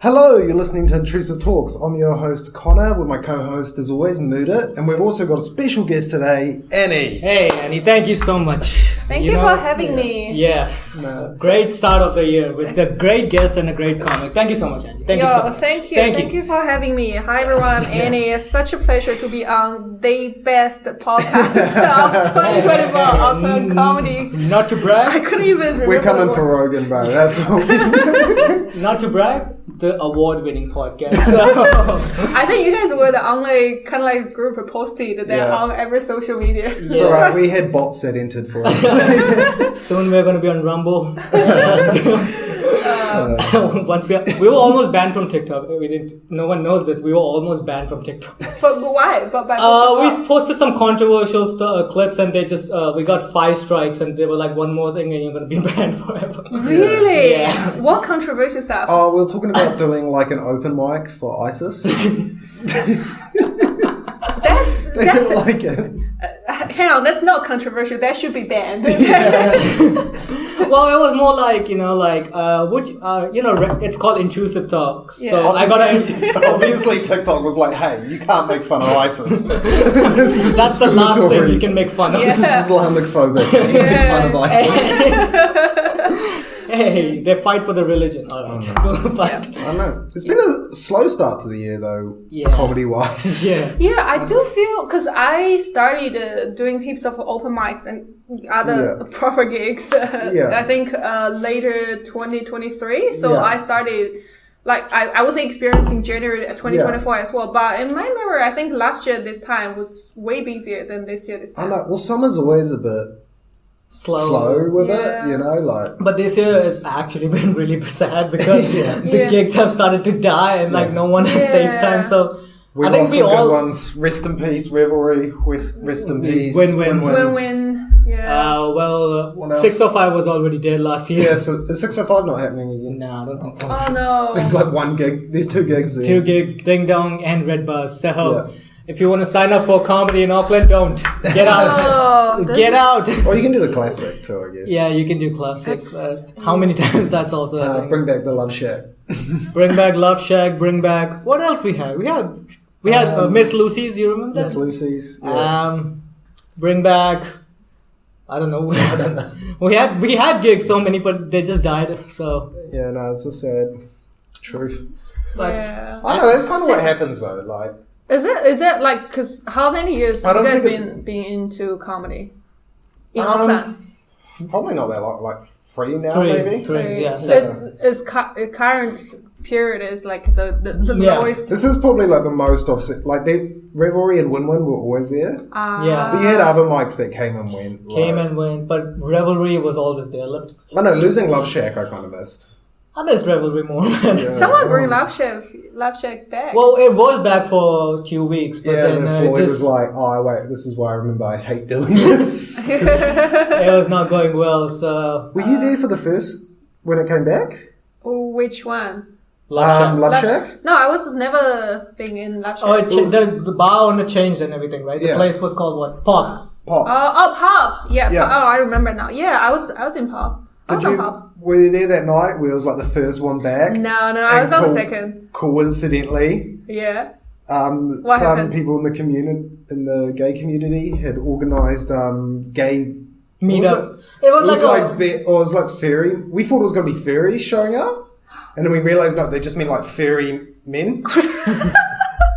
Hello, you're listening to Intrusive Talks. I'm your host, Connor, with my co-host, as always, Mudit. And we've also got a special guest today, Annie. Hey, Annie, thank you so much. Thank you for having me. Yeah, great start of the year with a great guest and a great comic. Thank you so much, Annie. Thank you so much. Thank you for having me. Hi, everyone. I'm Annie. It's such a pleasure to be on the best podcast of 2024 Auckland comedy. Not to brag. I couldn't even remember. We're coming for Rogan, bro. That's what Not to brag, the award-winning podcast. So. I think you guys were the only kind of like group who posted that on every social media. It's alright, we had bots that entered for us. Soon we're going to be on Rumble. Once we were almost banned from TikTok. No one knows this. We were almost banned from TikTok. But why? But by we posted some controversial clips, and they just we got 5 strikes, and they were like, one more thing, and you're gonna be banned forever. Really? Yeah. What controversial stuff? Oh, we were talking about doing like an open mic for ISIS. That's like it. Hang on, that's not controversial. That should be banned. Well, it was more like it's called Intrusive Talks. Yeah. So obviously TikTok was like, hey, you can't make fun of ISIS. That's the last thing you can make fun of. This is Islamic phobic. You can make fun of ISIS. Hey, they fight for the religion. All right. But, I know. It's been a slow start to the year, though, comedy-wise. Yeah, I do feel, because I started doing heaps of open mics and other proper gigs, I think later 2023. So I started, like, I was experiencing January 2024 as well. But in my memory, I think last year this time was way busier than this year this time. I know. Well, summer's always a bit slow with it, you know, like. But this year has actually been really sad because the gigs have started to die and like no one has stage time. So I think we all good ones. Rest in peace, Revelry. Rest in peace. Win-win. Yeah. 605 was already dead last year. Yeah. So is 605 not happening again? No, I don't think so. Oh no. There's like one gig. There's 2 gigs there. 2 gigs, Ding Dong and Red Buzz. So. If you want to sign up for comedy in Auckland, don't. Get out. Get out. Or you can do the classic too, I guess. Yeah, you can do classic. How many times that's also a thing. Bring back the Love Shack. Bring back Love Shack. Bring back... What else we had? We had Miss Lucy's, you remember that? Miss Lucy's, yeah. Bring back... I don't know. we had gigs, so many, but they just died, so... Yeah, no, it's a sad truth. But, I know, that's kind of what happens though, like... Is it like, because how many years have you guys been into comedy in Auckland? Probably not that long, like 3 now, maybe? 3, yeah. So current period is like the lowest. This is probably like the most offset, like Revelry and Win-Win were always there. Yeah. But you had other mics that came and went. But Revelry was always there. I know, losing Love Shack I kind of missed. I miss Revelry more. Someone bring Love Shack back. Well, it was back for a few weeks, but then Floyd was like, "Oh wait, this is why I remember I hate doing this." It was not going well. So were you there for the first when it came back? Which one? Love Shack? No, I was never being in Love Shack. Oh, the bar owner changed and everything, right? The place was called what? Pop. Pop. Pop. Yeah. Oh, I remember now. Yeah, I was in Pop. Were you there that night where it was like the first one back? No, I was on the second. Coincidentally. Yeah. Some people in the gay community had organised gay meetup. It was like furry. We thought it was going to be furries showing up, and then we realised no, they just meant like furry men,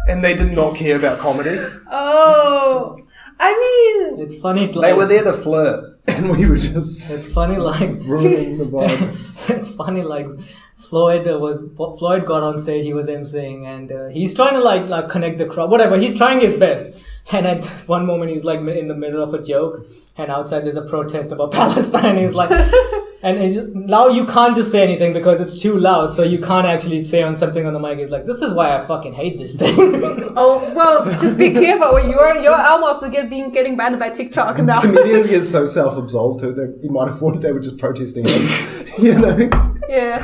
and they did not care about comedy. Oh. I mean... It's funny... They were there to flirt, and we were just... It's funny, like... ruining the vibe. It's funny, like... Floyd got on stage, he was emceeing, and he's trying to, like connect the crowd. Whatever, he's trying his best. And at one moment, he's, like, in the middle of a joke, and outside there's a protest about Palestine. He's like... And now you can't just say anything because it's too loud, so you can't actually say something on the mic. It's like, this is why I fucking hate this thing. Oh, well, just be careful. You're almost getting banned by TikTok now. Comedians get so self-absolved too that you might have thought they were just protesting him. You know? Yeah.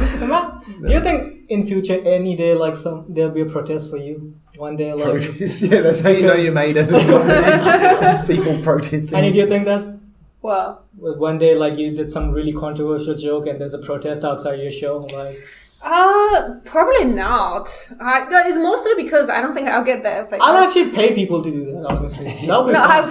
Do you think in future, any day, like there'll be a protest for you? One day, like... Protest? Yeah, that's how you know you made it. It's people protesting. And do you think that... Well, one day, like, you did some really controversial joke and there's a protest outside your show, like... Probably not. It's mostly because I don't think I'll get that famous. I'll actually pay people to do that, honestly. That'll be I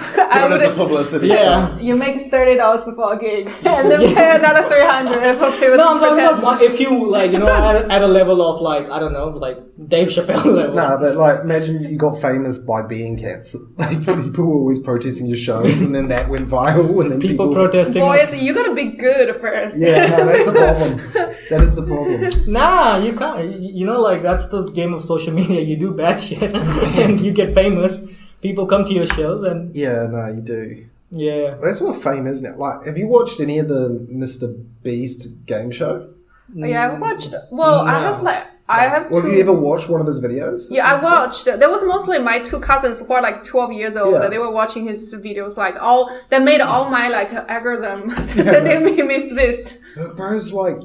as a publicity. Yeah. You make $30 for a gig, and then pay another $300 for people. No, I'm talking about if you like, at a level of like, I don't know, like Dave Chappelle level. Nah, but like, imagine you got famous by being cancelled. Like, people were always protesting your shows, and then that went viral, and then people protesting. Boys, you gotta be good first. Yeah, no, that's the problem. That is the problem. Nah, you can't. Like that's the game of social media. You do bad shit, and you get famous. People come to your shows, and yeah, no, you do. Yeah, that's what fame is now. Like, have you watched any of the Mr. Beast game show? Yeah, I've watched. Well, no. I have. Well, have you ever watched one of his videos? Yeah, I watched. There was mostly my two cousins who are like 12 years old. Yeah. They were watching his videos. Like they made all my like algorithm sending me Mr. Beast. But bro's like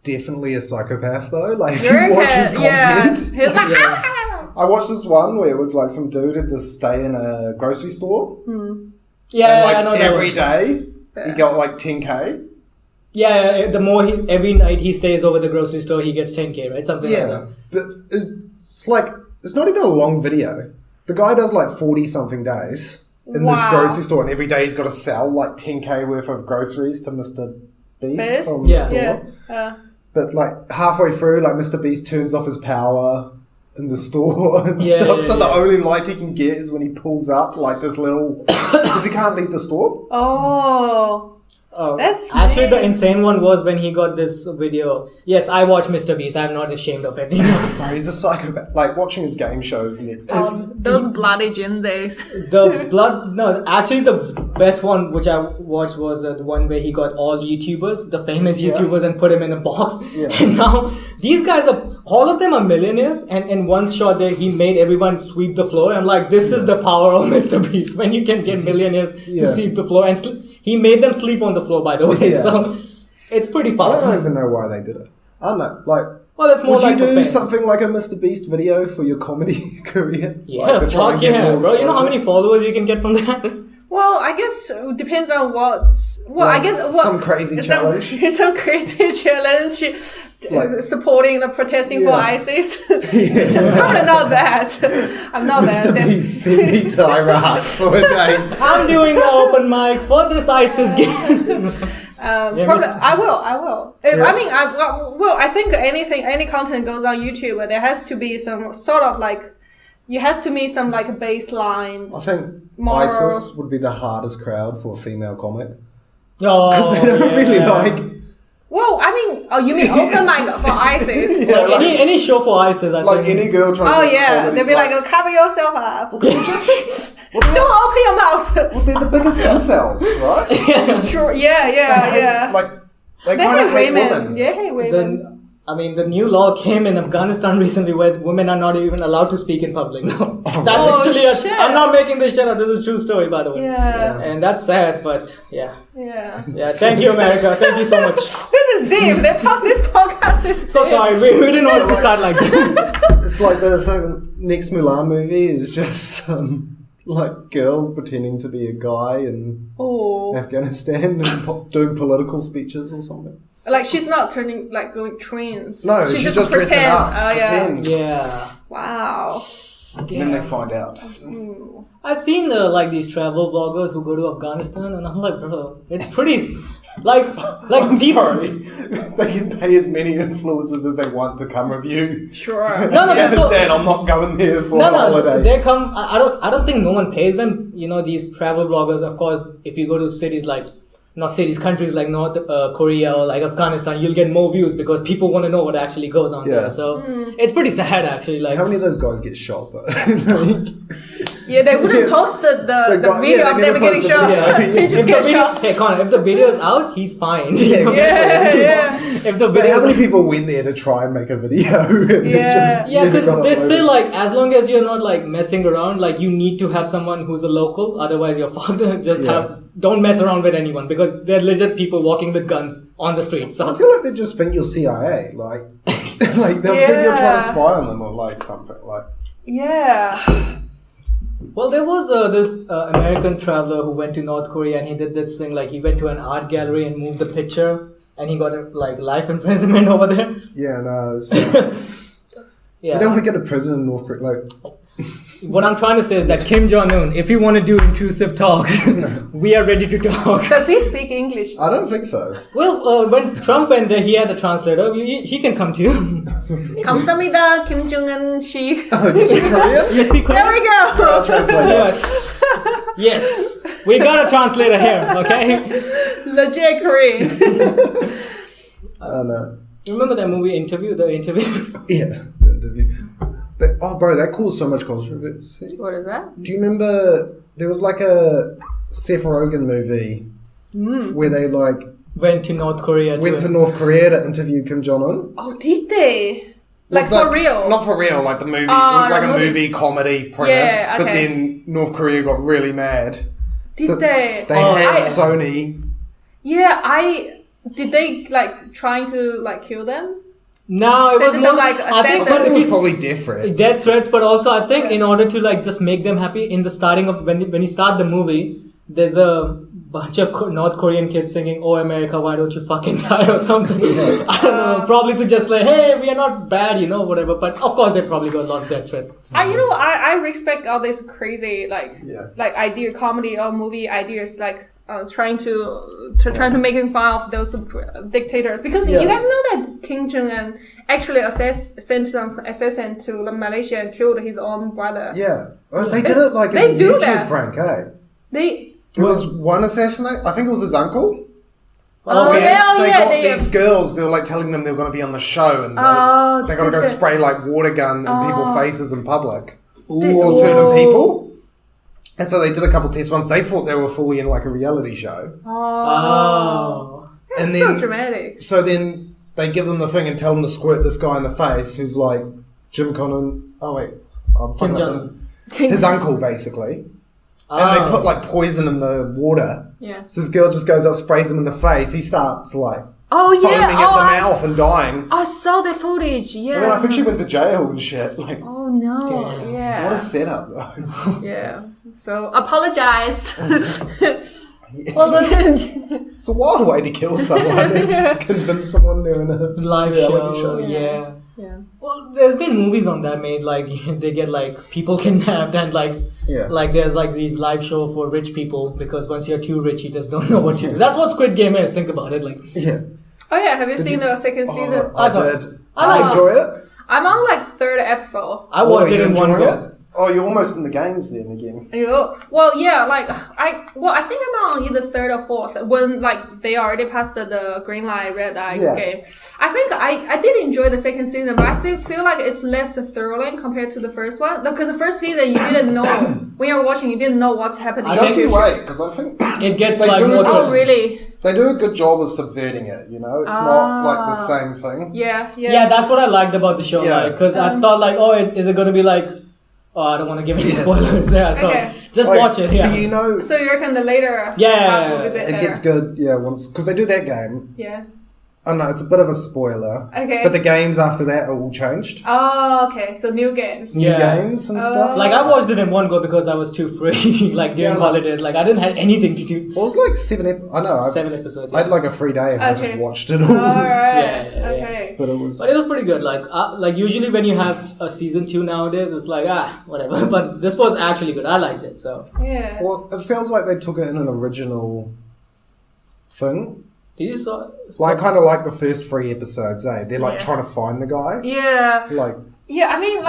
definitely a psychopath though. Like, if you watch his content. Yeah. He's like, I watched this one where it was like some dude had to stay in a grocery store. Yeah, and like I know every day he got like 10K. Yeah, the more every night he stays over the grocery store, he gets 10K, right? Something like that. But it's like, it's not even a long video. The guy does like 40 something days in this grocery store, and every day he's got to sell like 10K worth of groceries to Mr. Beast from the store. Yeah. But like halfway through, like Mr. Beast turns off his power in the store and stuff. So the only light he can get is when he pulls up like this little, because he can't leave the store. Oh, that's actually the insane one was when he got this video. Yes, I watch Mr. Beast. I'm not ashamed of it. He's a psychopath. Like watching his game shows. Those bloody gym days. Actually the best one which I watched was the one where he got all YouTubers, the famous YouTubers, and put him in a box. Yeah. And now these guys all of them are millionaires, and in one shot there he made everyone sweep the floor. I'm like, this is the power of Mr. Beast, when you can get millionaires to sweep the floor, and he made them sleep on the floor, by the way. So it's pretty fun. I don't even know why they did it. I don't know. Like, well, it's more would you do something like a Mr. Beast video for your comedy career? Yeah, like, fuck yeah, bro. You know how many followers you can get from that? Well, I guess it depends on what. Well, I guess some crazy challenge. Some crazy challenge. Like, supporting the protesting for ISIS. Probably not that. I'm not Mr. that. Beast sent me to Iraq for a day. I'm doing an open mic for this ISIS game. Probably, I will. Yeah. I mean, I think any content goes on YouTube, there has to be some sort of like, you has to meet some like a baseline. I think ISIS would be the hardest crowd for a female comic. Oh, because they don't really like. Well, I mean, you mean open mic for ISIS? Yeah, like any show for ISIS, I think. Any girl trying to comedy, they'll be like, cover yourself up. Don't open your mouth. Well, they're the biggest incels, right? Yeah. Sure, yeah. They kind of hate women. Yeah, hate women. The new law came in Afghanistan recently where women are not even allowed to speak in public. No. I'm not making this shit up. This is a true story, by the way. Yeah. And that's sad, but yeah. Yeah. Thank you, America. Thank you so much. This is deep. This podcast is deep. So sorry. We didn't want to start like that. It's like the fucking next Mulan movie is just some like girl pretending to be a guy in Afghanistan and doing political speeches or something. Like she's not going trans. No, she's just dressing up. Pretends. Yeah. Wow. And then they find out. I've seen these travel bloggers who go to Afghanistan, and I'm like, bro, it's pretty. I'm sorry. They can pay as many influencers as they want to come review. Sure. Afghanistan. I'm not going there for a holiday. They come. I don't think no one pays them. These travel bloggers. Of course, if you go to cities like. Not cities, countries like North Korea or like Afghanistan, you'll get more views because people want to know what actually goes on there. So it's pretty sad, actually. Like, how many of those guys get shot though? They wouldn't post the video of them getting shot. If the video's out, he's fine. If the video, how many people went there to try and make a video? Because they say like as long as you're not like messing around, like you need to have someone who's a local. Otherwise, you're fucked. Don't mess around with anyone because they're legit people walking with guns on the street. So I feel like they just think you're CIA, like they'll think you're trying to spy on them or like something like. Yeah. Well, there was this American traveler who went to North Korea and he did this thing like he went to an art gallery and moved the picture and he got life imprisonment over there. Yeah, no. Yeah. You don't want to get to prison in North Korea. Like, what I'm trying to say is that Kim Jong-un, if you want to do intrusive talks, we are ready to talk. Does he speak English? I don't think so. Well, when Trump went there, he had a translator. He can come to you. 감사합니다, Kim Jong-un 씨. Oh, you speak Korean? You speak Korean? There we go. I'll translate it. Yes. We got a translator here, okay? Legit Korean. I don't know. Remember that movie Interview? The Interview? Yeah, the interview. Oh, bro, that caused so much controversy. What is that? Do you remember there was like a Seth Rogen movie where they like went to North Korea to interview Kim Jong-un? Oh, did they? Like for real? Not for real, like the movie. It was like a movie comedy premise, Yeah, but okay. then North Korea got really mad. Did they? They had Sony. Yeah, did they like trying to like kill them? No, it was more like I think it was probably death threats. Death threats, but also I think in order to like just make them happy in the starting of when you start the movie, there's a bunch of North Korean kids singing "Oh America, why don't you fucking die" or something. I don't know, probably to just like, hey, we are not bad, whatever. But of course, they probably got a lot of death threats. I respect all this crazy like idea comedy or movie ideas like. Trying to make fun of those dictators because you guys know that Kim Jong-un actually sent some assassin to Malaysia and killed his own brother. Yeah, they did it like as a YouTube prank, eh? It was one assassinate. I think it was his uncle. These girls. They were like telling them they were going to be on the show and they're going to go spray like water gun in people's faces in public or certain people. And so they did a couple test runs. They thought they were fully in like a reality show. Oh. That's so dramatic. So then they give them the thing and tell them to squirt this guy in the face who's like Jim Connon. Oh wait. I'm fucking up his uncle basically. And they put like poison in the water. Yeah. So this girl just goes up, sprays him in the face. He starts like foaming at the mouth and dying. I saw the footage, yeah. And then I think she went to jail and shit. Like, oh no, yeah. What a setup though. Yeah. So apologize. Well, it's a wild way to kill someone. Is convince someone they're in a live show. Yeah. Well, there's been movies on that made like they get like people kidnapped and like there's like these live show for rich people because once you're too rich you just don't know what to do. That's what Squid Game is. Think about it, like. Yeah. Oh yeah, have you seen the second season? I did. I enjoy it. I'm on like third episode. I watched it in one go. Oh, you're almost in the games then again. Well, yeah, like I think I'm on either third or fourth when like they already passed the green light, red light game. I think I did enjoy the second season, but I feel like it's less thrilling compared to the first one. Because the first season you didn't know when you were watching, you didn't know what's happening. Just you wait, because I think it gets like more. Oh, really? They do a good job of subverting it, It's not like the same thing. Yeah, that's what I liked about the show, like, because I thought like, is it going to be like, I don't want to give any spoilers. So just watch it. Yeah. So you reckon the later? It gets good. Yeah, once because they do that game. Yeah. Oh no, it's a bit of a spoiler. Okay. But the games after that are all changed. Oh, okay. So new games. New games and stuff. Like I watched it in one go because I was too free. Like during holidays, like I didn't have anything to do. It was like 7 episodes. I had like a free day and I just watched it all. Alright. Okay. But it was pretty good. Like usually when you have a season 2 nowadays, it's like whatever. But this was actually good. I liked it. So yeah. Well, it feels like they took it in an original thing. Kind of like the first 3 episodes, eh? They're like trying to find the guy. Yeah. I mean,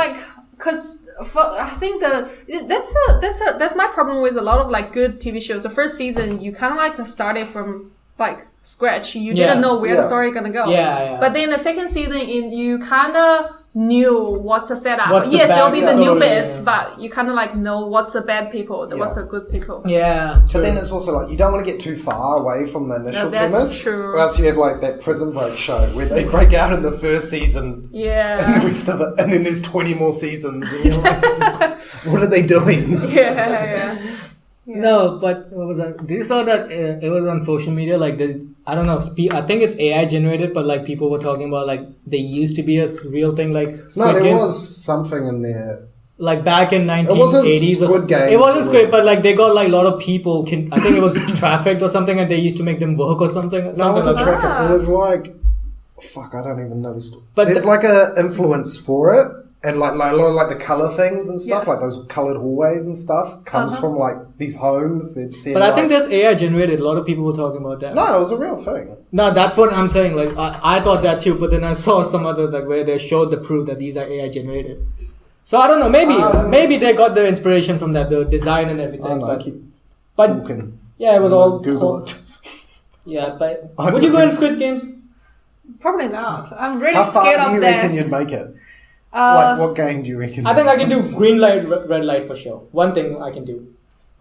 because I think that's my problem with a lot of like good TV shows. The first season you kind of like started from like scratch. You didn't know where the story gonna go. Yeah. But then the second season, you kind of knew what's the setup. Yes, there'll be the new bits, but you kind of like know what's the bad people, what's the good people. Yeah. But then it's also like you don't want to get too far away from the initial premise. That's true. Or else you have like that Prison Break show where they break out in the first season. Yeah. And the rest of it, and then there's 20 more seasons. And you're like, what are they doing? Yeah. No, but what was that? Did you saw that it was on social media? Like, I don't know. I think it's AI generated, but like people were talking about like there used to be a real thing like Squid Game. Game. Was something in there. like back in 1980s. It wasn't Squid Game. It wasn't Squid, but like they got like a lot of people. I think it was trafficked or something, and they used to make them work or something. No, it wasn't trafficked. It was like, fuck, I don't even know the story. But there's like a influence for it. And like a lot of like the colour things and stuff, like those coloured hallways and stuff, comes from like these homes. But I think there's AI generated. A lot of people were talking about that. No, it was a real thing. No, that's what I'm saying. Like I thought that too, but then I saw some other like where they showed the proof that these are AI generated. So I don't know. Maybe they got the inspiration from that, the design and everything. But yeah, it was all Google it. Yeah, but would you go in Squid Games? Probably not. I'm really scared of that. How far do you reckon you'd make it? Like, what game do you reckon? I think I can do green light, red light for sure. One thing I can do.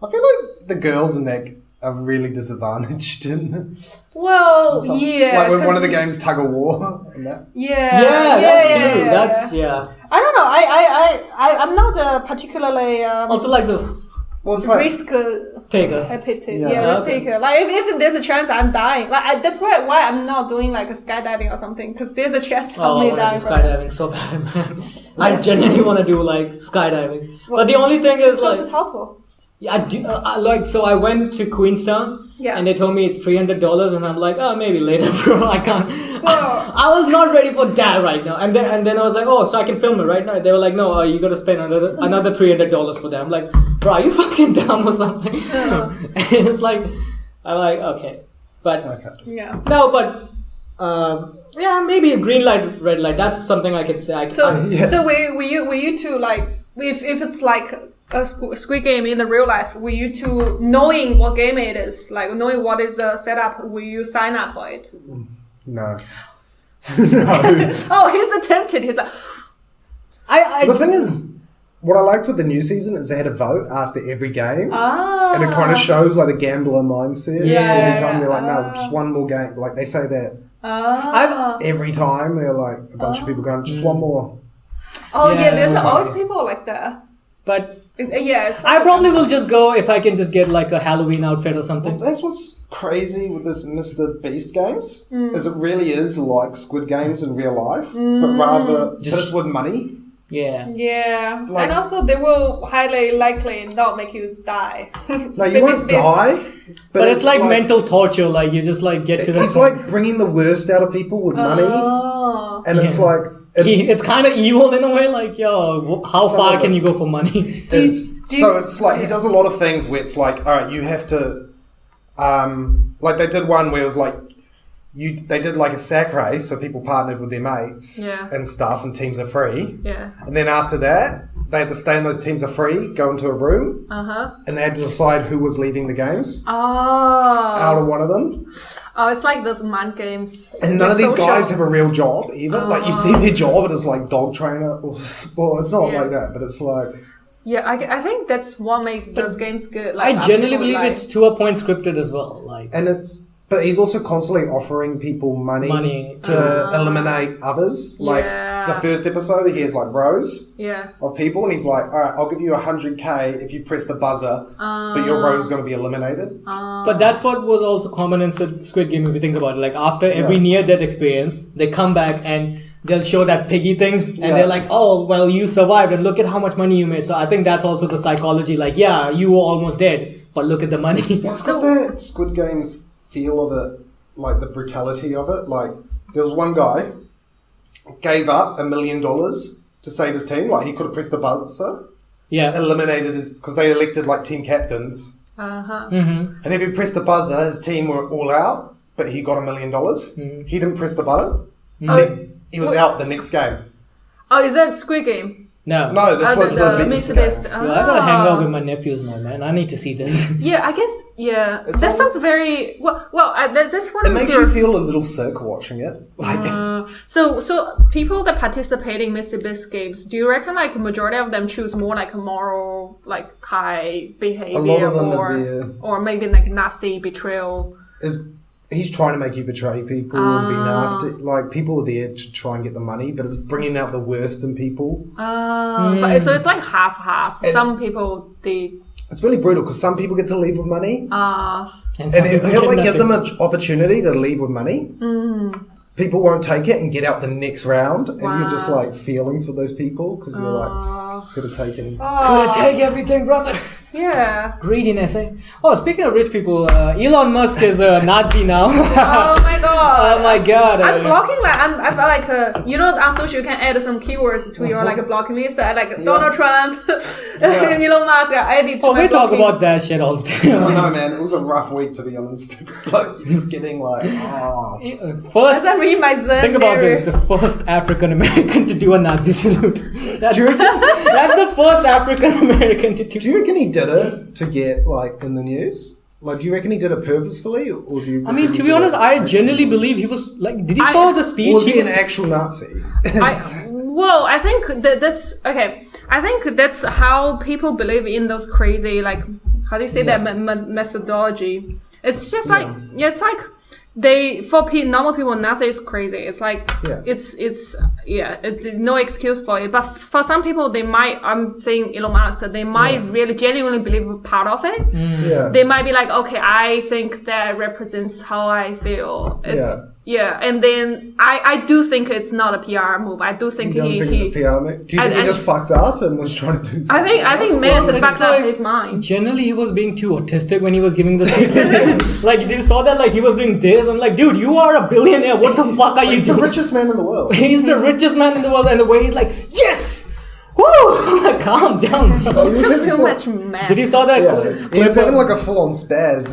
I feel like the girls in that are really disadvantaged in Well, yeah. Like with one of the games, tug of war. And that. That's true. That's I don't know. I'm not particularly. Also, like the risk taker. Risk taker. Like if there's a chance I'm dying, like that's why I'm not doing like a skydiving or something, because there's a chance of me dying. Skydiving so bad, man. I genuinely want to do like skydiving, but the only thing is like. Go to Taupo. Yeah, so I went to Queenstown, and they told me it's $300, and I'm like, oh, maybe later, bro. I can't. I was not ready for that right now, and then I was like, oh, so I can film it right now. They were like, no, you got to spend another $300 for that. I'm like, bro, are you fucking dumb or something? And it's like, I'm like, okay, but maybe a green light, red light. That's something I can say. So were you two like if it's like a Squid Game in the real life, were you two knowing what game it is, like knowing what is the setup, will you sign up for it? No. Oh, he's tempted. He's like, the thing is, what I liked with the new season is they had a vote after every game. And it kind of shows like the gambler mindset. Every time they're like, no, just one more game. Like they say that. Every time they're like, a bunch of people going, just one more. There's always people like that. But I probably will just go if I can just get like a Halloween outfit or something. Well, that's what's crazy with this Mr. Beast games, is it really is like Squid Games in real life, but rather just with money. Yeah. Like, and also they will highly likely not make you die. No, you won't die. But it's like mental torture. Like you just like get to the. It's like bringing the worst out of people with money, and it's like. It's kind of evil in a way, like, yo, how far can you go for money? So it's like, he does a lot of things where it's like, all right, you have to, like they did one where it was like, they did like a sack race, so people partnered with their mates and stuff, and teams are free. And then after that, they had to stay in those teams are free, go into a room, and they had to decide who was leaving the games. Out of one of them. Oh, it's like those mind games. And none of these guys have a real job either. Like you see their job and it's like dog trainer. Well, it's not like that, but it's like. Yeah, I think that's what makes those games good. Like, I genuinely believe it's to a point scripted as well. Like, but he's also constantly offering people money to eliminate others. Like the first episode, he has like rows of people, and he's like, all right, I'll give you $100K if you press the buzzer, but your row is going to be eliminated. But that's what was also common in Squid Game, if you think about it. Like after every near-death experience, they come back and they'll show that piggy thing, and they're like, oh, well, you survived, and look at how much money you made. So I think that's also the psychology. Like, yeah, you were almost dead, but look at the money. It's got that Squid Game's feel of it, like the brutality of it. Like there was one guy gave up $1 million to save his team. Like he could have pressed the buzzer, eliminated his, because they elected like team captains. And if he pressed the buzzer, his team were all out, but he got $1 million. He didn't press the button. He was out the next game. Oh, is that Squid Game? No, this was the Beast. I gotta hang out with my nephews now, man. I need to see this. Yeah, I guess. That sounds very well. That's one. It makes you feel a little sick watching it. Like, so people that participate in Mr. Beast games, do you reckon like a majority of them choose more like a moral, like high behavior, a lot of them or maybe like nasty betrayal? He's trying to make you betray people and be nasty. Like, people are there to try and get the money, but it's bringing out the worst in people. But so it's like half-half. Some people, it's really brutal because some people get to leave with money. And he'll like give them an opportunity to leave with money. people won't take it and get out the next round, and you're just like feeling for those people because you're like, could have taken. Could have taken everything, brother. Yeah. Greediness, eh? Oh, speaking of rich people, Elon Musk is a Nazi now. Oh my god. Oh my god. I'm blocking I felt like on social you can add some keywords to your like blocking list. Donald Trump, Elon Musk. I added to my we talk blocking. about that shit all the time. No, man, it was a rough week to be on Instagram. Like, you're just getting like, First, I mean, my Zen think about area. this: the first African American to do a Nazi salute. That's the first African American to do. Do you reckon he did it to get like in the news? Like, do you reckon he did it purposefully, or do you? I mean, to be honest, I genuinely believe he was like. Did you saw the speech? Was he an actual Nazi? I think that's okay. I think that's how people believe in those crazy, like, how do you say that methodology? It's just like, it's like normal people, Nazi is crazy. It's like, it's no excuse for it. But for some people, they might, I'm saying Elon Musk, they might really genuinely believe part of it. They might be like, okay, I think that represents how I feel. And then I do think it's not a PR move. I do think it's a PR move? Do you think he just fucked up and was trying to do something? I think man fucked up his mind. Generally, he was being too autistic when he was giving the speech. Like, you saw that, like, he was doing this. I'm like, dude, you are a billionaire. What the fuck are you doing? He's the richest man in the world. He's the richest man in the world. And the way he's like, yes! Woo! Calm down, bro. Too much man. Did you saw that clip? He's having like a full-on spaz.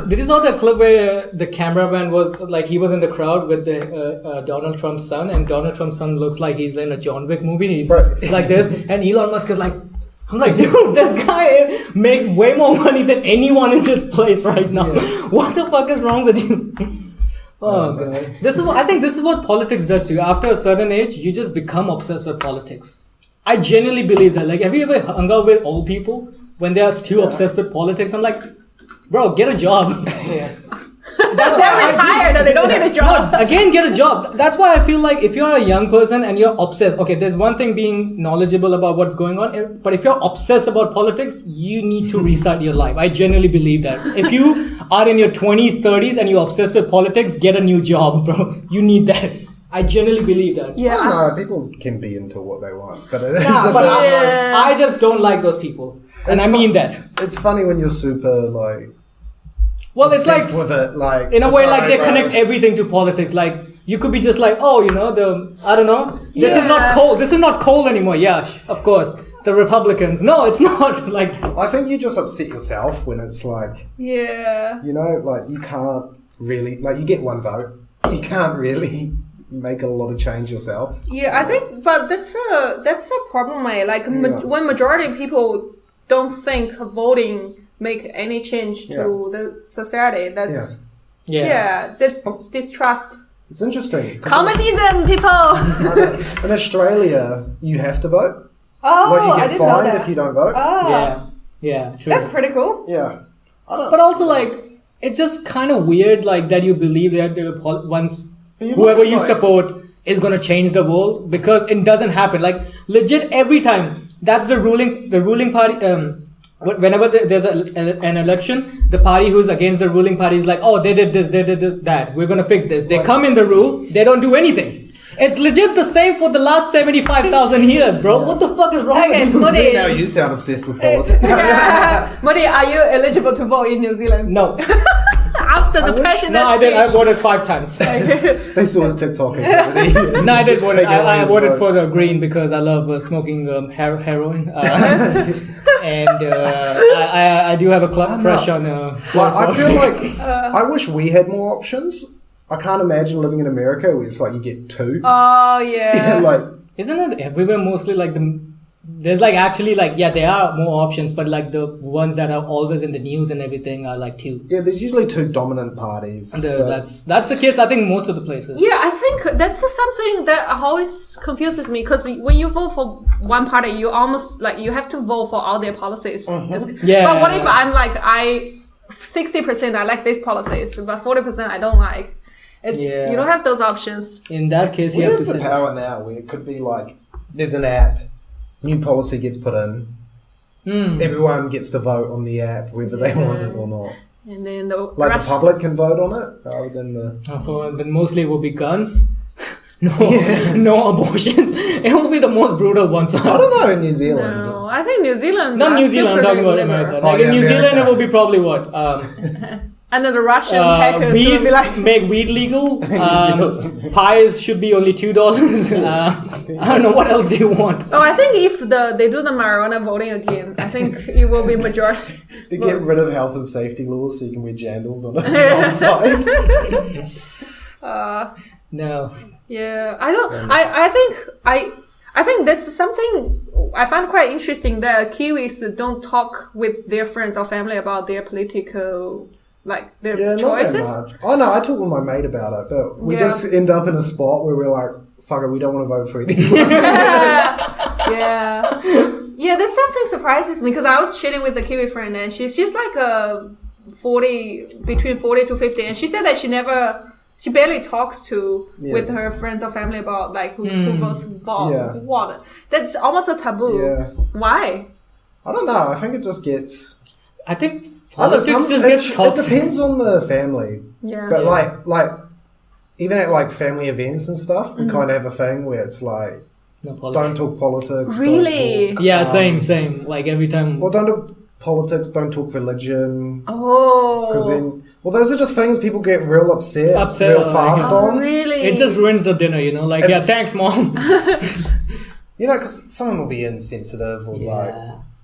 Did you saw that clip where the cameraman was like, he was in the crowd with the Donald Trump's son, and Donald Trump's son looks like he's in a John Wick movie. He's like this, and Elon Musk is like, I'm like, dude, this guy makes way more money than anyone in this place right now. What the fuck is wrong with you? Oh god, I think this is what politics does to you. After a certain age, you just become obsessed with politics. I genuinely believe that. Like, have you ever hung out with old people when they are still obsessed with politics? I'm like, bro, get a job. That's why they're retired and they don't get a job. No, again, get a job. That's why I feel like if you're a young person and you're obsessed, okay, there's one thing being knowledgeable about what's going on, but if you're obsessed about politics, you need to restart your life. I genuinely believe that. If you are in your 20s, 30s and you're obsessed with politics, get a new job, bro. You need that. I genuinely believe that. Yeah, no, people can be into what they want, but it is about I just don't like those people, and I mean that. It's funny when you're super like. Well, it's like with it, like in a way, like they connect everything to politics. Like, you could be just like, oh, you know, I don't know. This is not coal. This is not coal anymore. Yeah, of course. The Republicans. No, it's not like that. I think you just upset yourself when it's like, you know, like you can't really, like, you get one vote. You can't really make a lot of change yourself. Yeah, I think, but that's a problem, mate. Like, when majority of people don't think voting make any change to the society, that's that's distrust. It's interesting. Communism, people. In Australia, you have to vote. Oh, like, you I get didn't know fined that. if you don't vote. Oh. Yeah, true. That's pretty cool. Yeah. But also, like, it's just kind of weird, like, that you believe that once whoever you support is going to change the world, because it doesn't happen. Like, legit, every time, that's the ruling party. Whenever there's an election, the party who's against the ruling party is like, oh, they did this, they did that, we're going to fix this. They come in the rule, they don't do anything. It's legit the same for the last 75,000 years, bro. What the fuck is wrong with you? See, now you sound obsessed with politics. Mudit, are you eligible to vote in New Zealand? No. After the passionate No, I did. I voted 5 times. They saw his TikTok activity. No, I did vote. I voted for the green because I love smoking heroin. And I do have a crush on... I feel like I wish we had more options. I can't imagine living in America where it's like you get 2. Oh, yeah. Like, isn't it everywhere mostly like there's like actually like, there are more options, but like the ones that are always in the news and everything are like 2. Yeah, there's usually 2 dominant parties. That's the case, I think, most of the places. Yeah, I think that's something that always confuses me, because when you vote for one party, you almost like you have to vote for all their policies. Mm-hmm. But what if I'm like 60% I like these policies, but 40% I don't like? You don't have those options. In that case, you have the power now where it could be like there's an app, new policy gets put in, everyone gets to vote on the app whether they want it or not. And then the the public can vote on it rather than the... then mostly it will be guns. No abortion. It will be the most brutal ones. I don't know in New Zealand. No, I think New Zealand. Not New Zealand. I'm talking about America. Like in New Zealand, it will be probably what. And then the Russian hackers will be like... make weed legal. Pies should be only $2. I don't know, what else do you want? Oh, I think if they do the marijuana voting again, I think it will be majority. They get rid of health and safety laws so you can wear jandals on the outside. No. Yeah, I don't. I think that's something I find quite interesting that Kiwis don't talk with their friends or family about their political, like their choices. Not that much. Oh no, I talk with my mate about it, but we just end up in a spot where we're like, fuck it, we don't want to vote for anyone. Yeah, that's something surprises me because I was chatting with a Kiwi friend and she's like between 40 to 50, and she said that she barely talks with her friends or family about like who votes what. That's almost a taboo. Yeah. Why? I don't know. I think it just gets. I think politics just gets toxic. It depends on the family. Yeah. But like even at like family events and stuff, we kind of have a thing where it's like don't talk politics. Really? Yeah, same. Like every time. Well, don't talk politics. Don't talk religion. Oh. Because then. Well, those are just things people get real upset real fast on. Really? It just ruins the dinner, you know? Like, thanks, Mom. You know, because someone will be insensitive or like...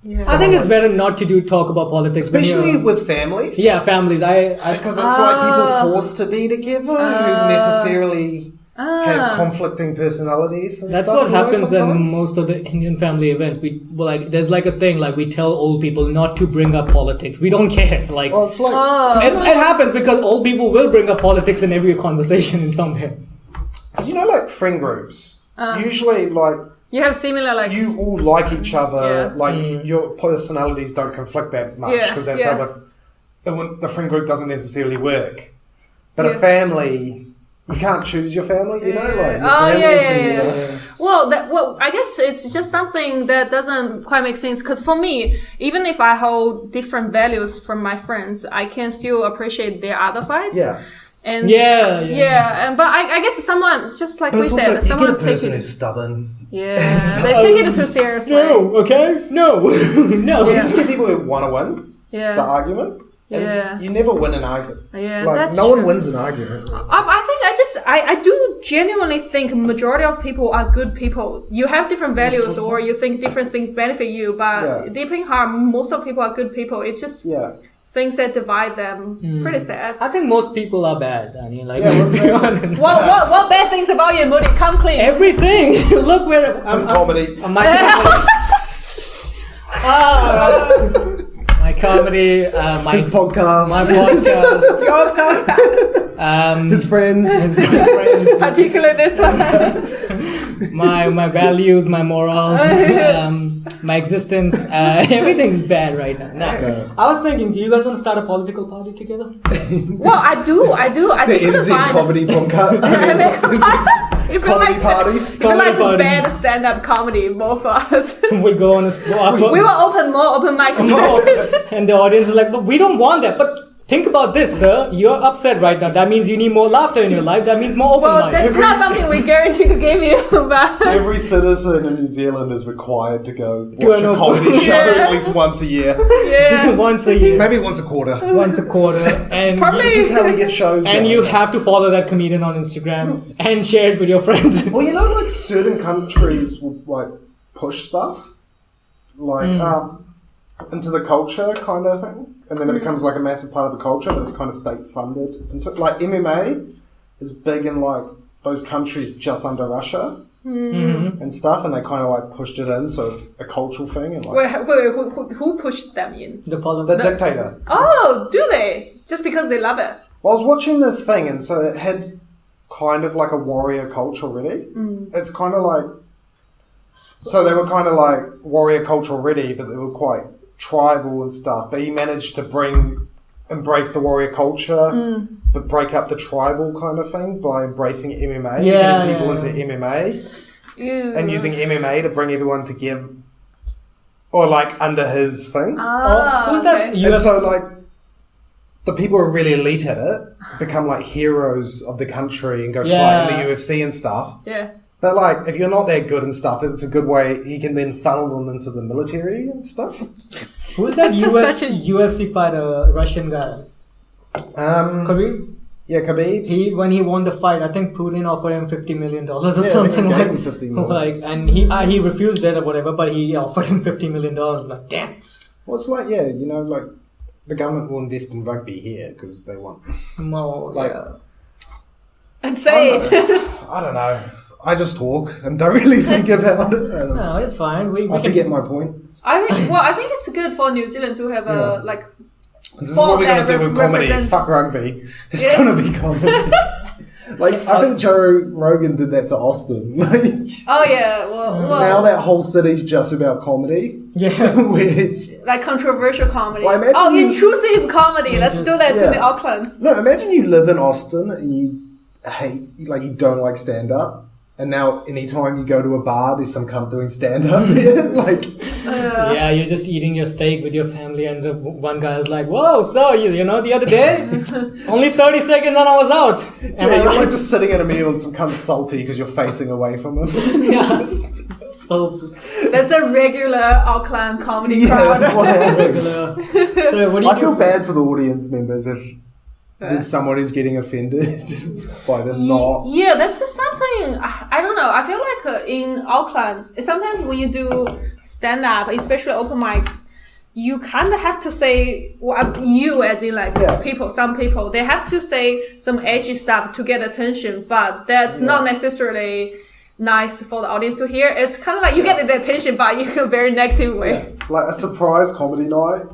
Yeah. I think it's better not to talk about politics. Especially with families. Yeah, families. Because it's like people forced to be together who necessarily have conflicting personalities and that's stuff. That's what happens in most of the Indian family events. There's like a thing, like we tell old people not to bring up politics. We don't care. Like, it's like... It happens because old people will bring up politics in every conversation in some way. Because you know, like friend groups, usually like... You have similar like... You all like each other, your personalities don't conflict that much because that's how the friend group doesn't necessarily work. But a family... You can't choose your family, you know? Like, Well, I guess it's just something that doesn't quite make sense. Because for me, even if I hold different values from my friends, I can still appreciate their other sides. Yeah. And but I guess someone, just like we said, someone you get a person who's stubborn. Yeah, they take it too seriously. No, okay? No. No. You just get people who want to win the argument. And you never win an argument. Yeah, like, that's no true. one wins an argument. I do genuinely think majority of people are good people. You have different values or you think different things benefit you, but deep in heart, most of people are good people. It's just things that divide them. Pretty sad. I think most people are bad. I mean, like, what bad things about you, Mudit? Come clean. Everything. Look where it's comedy. My comedy, his podcast, your podcast, his friends, particularly this one. my values, my morals, my existence, everything's bad right now. I was thinking, do you guys want to start a political party together? Well, I do. The NZ comedy podcast. If you like bad stand-up comedy, both of us. We go on we will open more open mic classes. And the audience is like, but we don't want that. But think about this, sir. You're upset right now. That means you need more laughter in your life. That means more open mic. That's not something we guarantee to give you. But every citizen in New Zealand is required to go watch a comedy show at least once a year. Yeah. Once a year. Maybe once a quarter. Once a quarter. And this is how we get shows. And you have to follow that comedian on Instagram and share it with your friends. Well, you know, like certain countries will like push stuff like into the culture kind of thing. And then it becomes like a massive part of the culture, but it's kind of state funded. Like MMA is big in like those countries just under Russia and stuff, and they kind of like pushed it in, so it's a cultural thing. And like, who pushed them in? The dictator. Oh, do they? Just because they love it? Well, I was watching this thing, and so it had kind of like a warrior culture already. It's kind of like, so they were kind of like warrior culture already, but they were quite tribal and stuff, but he managed to embrace the warrior culture, but break up the tribal kind of thing by embracing MMA, getting people into MMA, and using MMA to bring everyone together, or like under his thing. Who's that? And so like, the people who are really elite at it become like heroes of the country and go fight in the UFC and stuff. Yeah. But like, if you're not that good and stuff, it's a good way. He can then funnel them into the military and stuff. Who's that UFC fighter, Russian guy? Khabib? Yeah, Khabib. When he won the fight, I think Putin offered him $50 million or something like. $50 million. Like, and he refused it or whatever, but he offered him $50 million. Like, damn. Well, it's like, yeah, you know, like the government will invest in rugby here because they want more. Like, and say it. I don't know. I just talk and don't really think about it. No, it's fine. I forget my point. I think it's good for New Zealand to have a like. This is what we're going to do with comedy. Fuck rugby. It's going to be comedy. Like, I think Joe Rogan did that to Austin. Oh, yeah. Well, now that whole city's just about comedy. Yeah. Where it's like controversial comedy. Like, intrusive comedy. Let's do that to the Auckland. No, imagine you live in Austin and you you don't like stand-up. And now, anytime you go to a bar, there's some cunt doing stand-up there. Yeah, you're just eating your steak with your family, and the one guy is like, "Whoa, so you know the other day, only 30 seconds and I was out." And you're like just sitting at a meal and some cunt salty because you're facing away from him. Yeah, so that's a regular Auckland comedy crowd. That's what regular. So what do you I feel bad for the audience members if there's someone who's getting offended by them not. Yeah, that's just something, I don't know. I feel like in Auckland, sometimes when you do stand-up, especially open mics, you kind of have to say, you as in like some people, they have to say some edgy stuff to get attention, but that's not necessarily nice for the audience to hear. It's kind of like you get the attention, but in a very negative way. Yeah. Like a surprise comedy night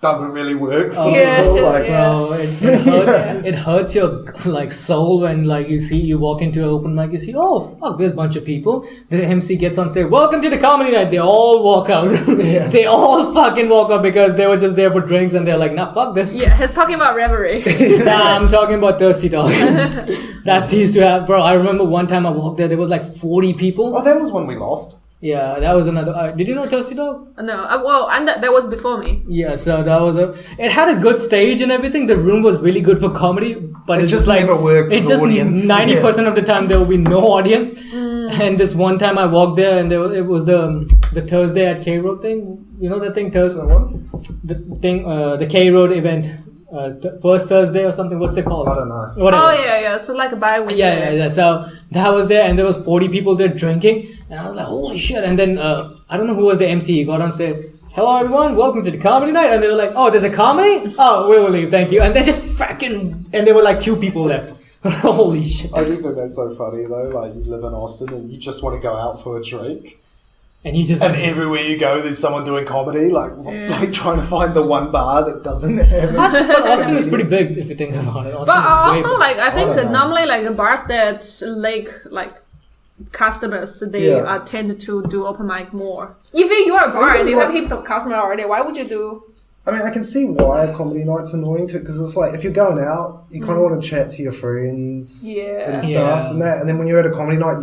doesn't really work for people. Bro, it hurts your like soul when like you walk into an open mic, you see, oh fuck, there's a bunch of people. The MC gets on, say, "Welcome to the comedy night." They all walk out. They all fucking walk out because they were just there for drinks, and they're like, "Nah, fuck this." Yeah, he's talking about reverie. Nah, I'm talking about Thirsty Dog. That used to have, bro. I remember one time I walked there was like 40 people. Oh, that was one we lost. Yeah, that was another. Did you know Thirsty Dog? No, and that was before me. Yeah, so that was it had a good stage and everything. The room was really good for comedy, but it just like never worked. It just 90% of the time there will be no audience. And this one time I walked there and it was the Thursday at K Road thing. You know that thing Thursday? The thing, the K Road event. First Thursday or something. What's it called? I don't know. Whatever. Oh yeah. So like a bi-weekly. Yeah. So that was there, and there was 40 people there drinking, and I was like, holy shit! And then I don't know who was the MC. He got on stage. "Hello everyone, welcome to the comedy night." And they were like, "Oh, there's a comedy? Oh, we will leave, thank you." And they just and there were like 2 people left. Holy shit! I do think that's so funny though. Like, you live in Austin and you just want to go out for a drink. And you just everywhere you go, there's someone doing comedy, like trying to find the one bar that doesn't have it. But Austin is pretty big if you think about it. But also, like, I think normally, like, bars that like customers, they tend to do open mic more. If you are a bar and you have heaps of customers already, why would you do? I mean, I can see why a comedy night's annoying too, because it's like if you're going out, you kind of want to chat to your friends and stuff and that. And then when you're at a comedy night,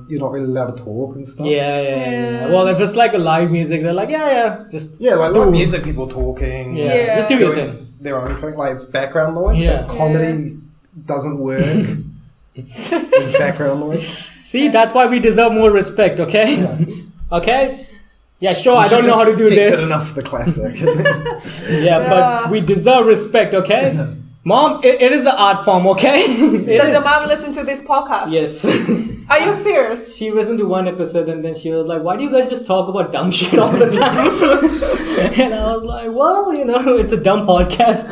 you're not really allowed to talk and stuff. Yeah. Well, if it's like a live music, they're like, just like live music, people talking, just do your thing, their own thing, like it's background noise. But comedy doesn't work. It's background noise. See, that's why we deserve more respect. Okay, okay. Yeah, sure, I don't know how to do this. Good enough for the classic. But we deserve respect, okay? Mom, it is an art form, okay? Does your mom listen to this podcast? Yes. Are you serious? She listened to one episode and then she was like, "Why do you guys just talk about dumb shit all the time?" And I was like, well, it's a dumb podcast.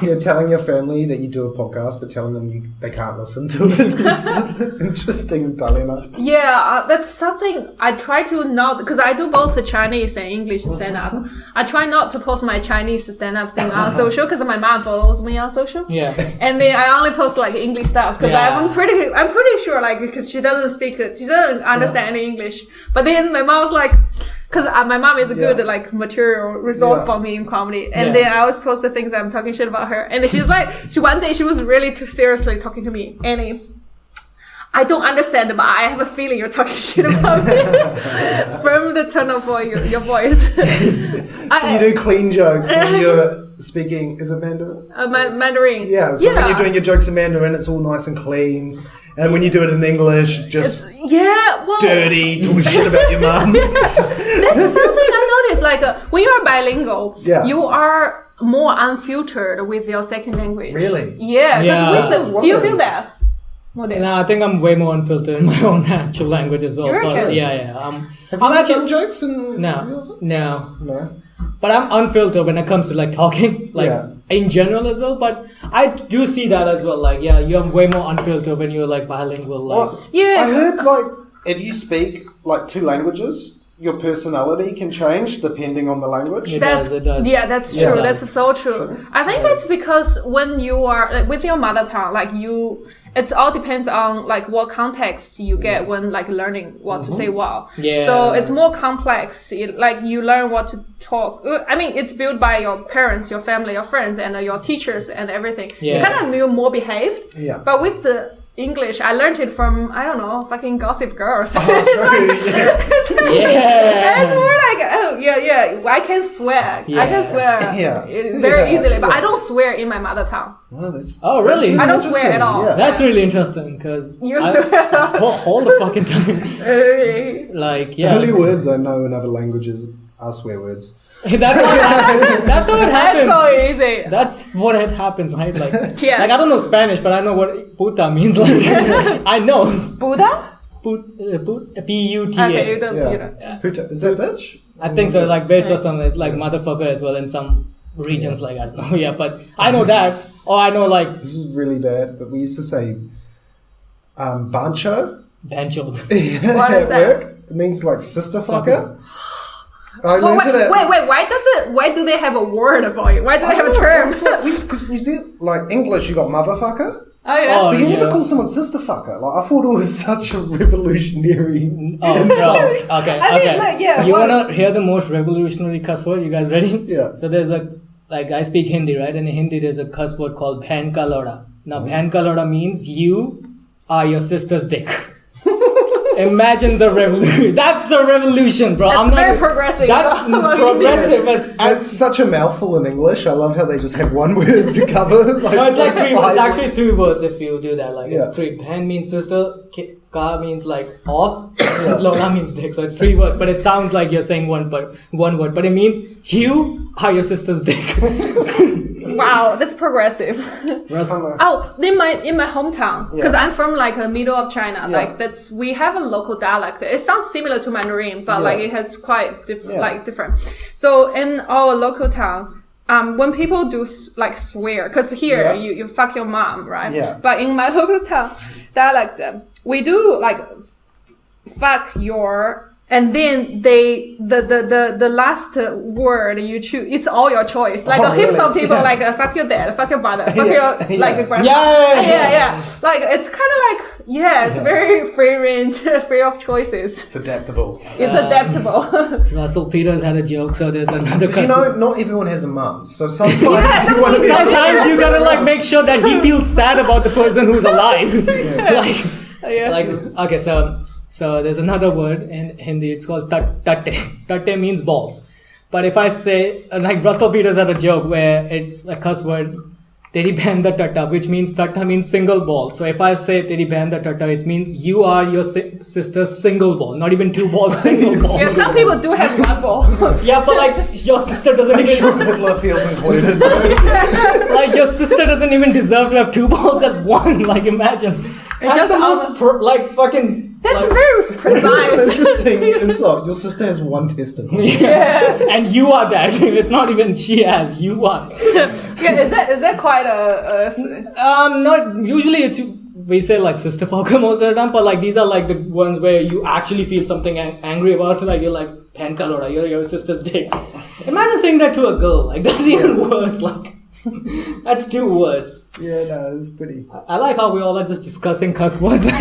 You're telling your family that you do a podcast, but telling them they can't listen to it is interesting, enough. Yeah, that's something I try to not, because I do both the Chinese and English stand-up. I try not to post my Chinese stand-up thing on social, because my mom follows me on social. Yeah. And then I only post like English stuff, because I'm pretty sure, like, because she doesn't understand any English. But then my mom's like, because my mom is a good like material resource for me in comedy, and then I always post the things I'm talking shit about her, and she's like, one day she was really too seriously talking to me, Annie, I don't understand, but I have a feeling you're talking shit about me from the tone of your voice. So you do clean jokes when you're speaking, is it Mandarin? Mandarin. Yeah, so when you're doing your jokes in Mandarin, it's all nice and clean. And when you do it in English, just dirty, talking shit about your mum. That's something I noticed. Like when you are bilingual, you are more unfiltered with your second language. Really? Yeah. Do you feel that? No, I think I'm way more unfiltered in my own actual language as well. You reckon? Yeah. Have you done jokes in... No. But I'm unfiltered when it comes to like talking, like in general as well. But I do see that as well. Like, you're way more unfiltered when you're like bilingual. Like, I heard like if you speak like 2 languages, your personality can change depending on the language. It does. Yeah, that's true. Yeah. That's so true. I think it's because when you are like, with your mother tongue, like it all depends on like what context you get when like learning what to say well. Yeah. So it's more complex. Like you learn what to talk. I mean, it's built by your parents, your family, your friends, and your teachers and everything. Yeah. You kind of feel more behaved. Yeah. But with the English, I learned it from, I don't know, fucking Gossip Girls. Oh, it's more like, I can swear. I can swear very easily, but I don't swear in my mother tongue. Oh, really? I don't swear at all. Yeah. That's really interesting because you swear all the fucking time. Like, the only words I know in other languages are swear words. That's how it happens. That's so easy. That's what it happens, right? Like, like I don't know Spanish, but I know what puta means. Like, I know. Buddha? P-U-T-A. Okay, you don't. Puta, is that bitch? I think so, like bitch or something. It's like motherfucker as well in some regions. Like I don't know. Yeah, but I know that. Or I know like. This is really bad, but we used to say, bancho. Bancho. What is that? Work. It means like sister fucker. Wait, why do they have a word for it? Why do they have a term? Because you see, like English, you got motherfucker. Oh, yeah. But you never call someone sister fucker. Like, I thought it was such a revolutionary insult. Okay. You wanna hear the most revolutionary cuss word? You guys ready? Yeah. So there's like I speak Hindi, right? And in Hindi there's a cuss word called bhan ka loda. Now bhan ka loda means you are your sister's dick. Imagine the revolution. That's the revolution, bro. That's very progressive. That's progressive. It's such a mouthful in English. I love how they just have one word to cover. Like, no, it's like 3 words. It's actually 3 words if you do that. Like it's 3. Bhan means sister. Ka means like off. Lola means dick. So it's 3 words, but it sounds like you're saying one word. But it means you are your sister's dick. Wow, that's progressive. In my hometown, because I'm from like the middle of China, like we have a local dialect. It sounds similar to Mandarin, but like it has quite different. So in our local town, when people do like swear, because here you fuck your mom, right? Yeah. But in my local town dialect, we do like fuck your. And then the last word you choose, it's all your choice. Like heaps of people like fuck your dad, fuck your brother, fuck your like grandpa. Yeah. Like it's kind of like it's very free range, free of choices. It's adaptable. It's adaptable. Russell Peters had a joke, so there's another. You know, not everyone has a mum, so sometimes sometimes you gotta like make sure that he feels sad about the person who's alive. Okay, so there's another word in Hindi, it's called tatte. Tatte means balls. But if I say, like Russell Peters had a joke where it's a cuss word, teri behen da tatta, which means tatta means single ball. So if I say teri behen da tatta, it means you are your sister's single ball, not even 2 balls, single ball. Yeah, some people do have 1 ball. Yeah, but like your sister doesn't even... sure Hitler feels included. Like your sister doesn't even deserve to have 2 balls, just 1, like imagine. It's just the most fucking... That's very precise. That's an interesting insult. Your sister has 1 testicle. Yeah. And you are that. It's not even she has. You are. Is that quite not usually. We say like sister fucker most of the time, but like these are like the ones where you actually feel something angry about. Like you're like bhan ka loda, you're your sister's dick. Imagine saying that to a girl. Like that's even worse. Like. That's too worse. Yeah, no, it's pretty. I like how we all are just discussing cuss words. That's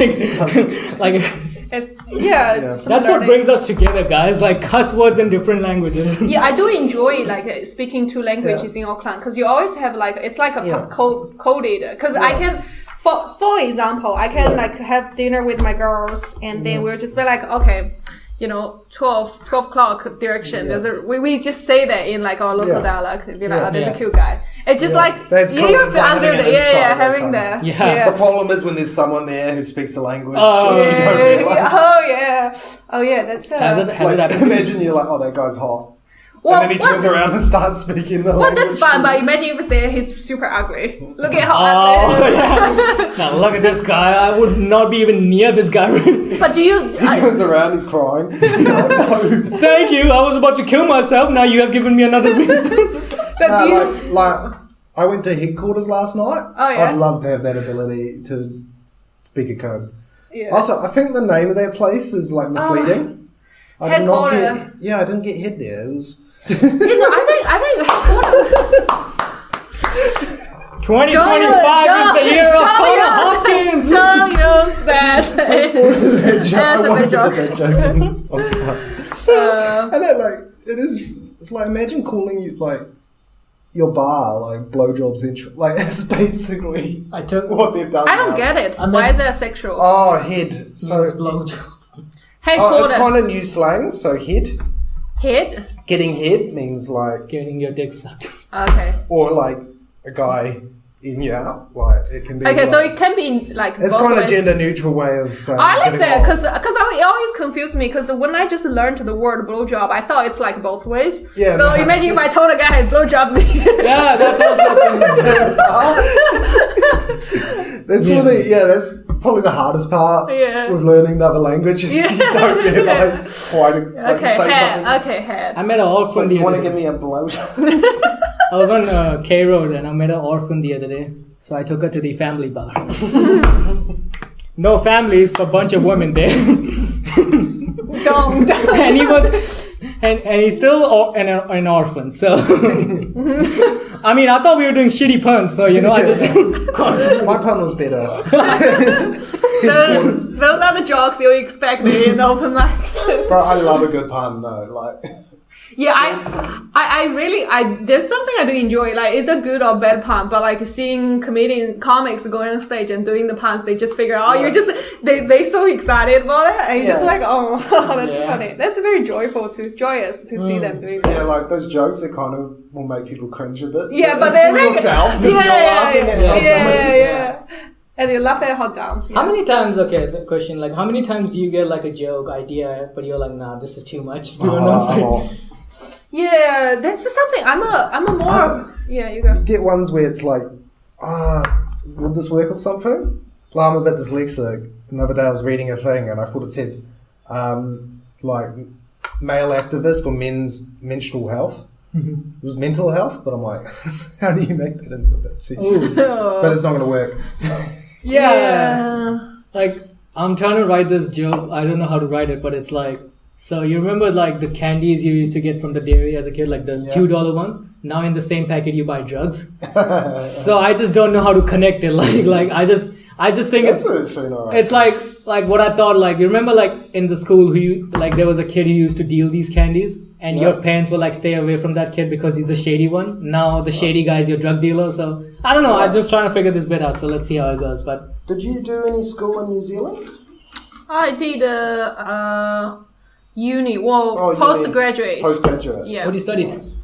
what brings us together, guys. Like cuss words in different languages. Yeah, I do enjoy like speaking 2 languages in Auckland because you always have like it's like a coded. Because I can, for example, I can like have dinner with my girls and then we'll just be like, okay. 12 o'clock direction. We just say that in like our local dialogue. Be like, there's a cute guy. It's just like that's cool. You have to under having that. The problem is when there's someone there who speaks the language. You don't realize. Oh yeah. That's imagine you're like, that guy's hot. Well, and then he turns around and starts speaking the language. That's fine, but imagine if you say he's super ugly. Look at how ugly he is. Now look at this guy. I would not be even near this guy. But do you... He turns around, he's crying. No. Thank you. I was about to kill myself. Now you have given me another reason. I went to headquarters last night. Oh, yeah? I'd love to have that ability to speak a code. Yeah. Also, I think the name of that place is like misleading. I didn't get head there. It was... I think 2025 is the year of Connor Hopkins. Don't use that. That's a bad joke. That joke in this podcast. And that, it's like, imagine calling you like your bar like blowjob central. Like it's basically what they've done. I don't get it. Why is that sexual? Oh, head. So blowjob. It's kind of new slang. So head. Head? Getting head means like... Getting your dick sucked. Okay. Or like a guy eating you out. Like it can be... Okay, so it can be like... It's kind of gender neutral way of saying... I like that because it always confused me because when I just learned the word blowjob, I thought it's like both ways. Yeah. So imagine if I told a guy blowjob me. Yeah, that's also... That's probably the hardest part with learning another language is you don't realise quite something. Okay, head. I met an orphan the other day. You want to give me a blowjob? I was on K Road and I met an orphan the other day. So I took her to the family bar. No families, but a bunch of women there. Don't. And he was... And he's still an orphan, so... I mean, I thought we were doing shitty puns, so, I just... My pun was better. Those are the jokes you expect in open mics. Bro, I love a good pun, though. Like... Yeah, I really there's something I do enjoy, like it's a good or bad pun, but like seeing comics going on stage and doing the puns, they just figure out you're just they so excited about it, and you're just like, that's funny. That's very joyous to see them doing that. Yeah, like those jokes that kind of will make people cringe a bit. Yeah, but it's for yourself because you're laughing at and you laugh at hot down. How many times? Okay, the question how many times do you get like a joke idea, but you're like, nah, this is too much. Yeah, that's something. I'm a more. Yeah, you go. You get ones where it's like, would this work or something? Well, I'm a bit dyslexic. The other day I was reading a thing and I thought it said, like, male activist for men's menstrual health. Mm-hmm. It was mental health, but I'm like, how do you make that into a bit? But it's not going to work. Yeah. Like, I'm trying to write this joke. I don't know how to write it, but it's like, so you remember like the candies you used to get from the dairy as a kid, like the $2 ones? Now in the same packet you buy drugs. So I just don't know how to connect it. Like I just think it's like what I thought. Like you remember like in the school there was a kid who used to deal these candies, and your parents were like, stay away from that kid because he's the shady one. Now the shady guy is your drug dealer. So I don't know. I'm just trying to figure this bit out. So let's see how it goes. But did you do any school in New Zealand? I did uni. Well, postgraduate. Postgraduate. Yeah. What do you study? Nice.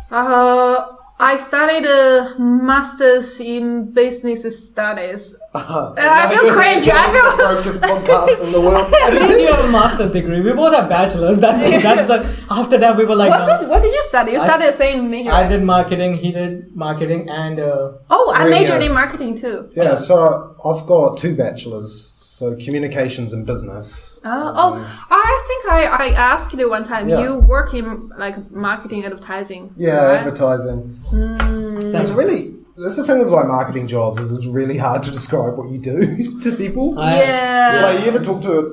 I studied a master's in business studies. I feel cringe. I feel the brokest podcast in the world. At least you have a master's degree. We both have bachelors. That's it. That's the. After that, we were like. What did you study? You studied the same major. I did marketing. He did marketing, and. I majored in marketing too. Yeah, so I've got 2 bachelors. So communications and business. I think I asked you one time. Yeah. You work in like marketing, advertising. Yeah, right? Advertising. It's really, that's the thing with like marketing jobs is it's really hard to describe what you do to people. Yeah. Like you ever talk to a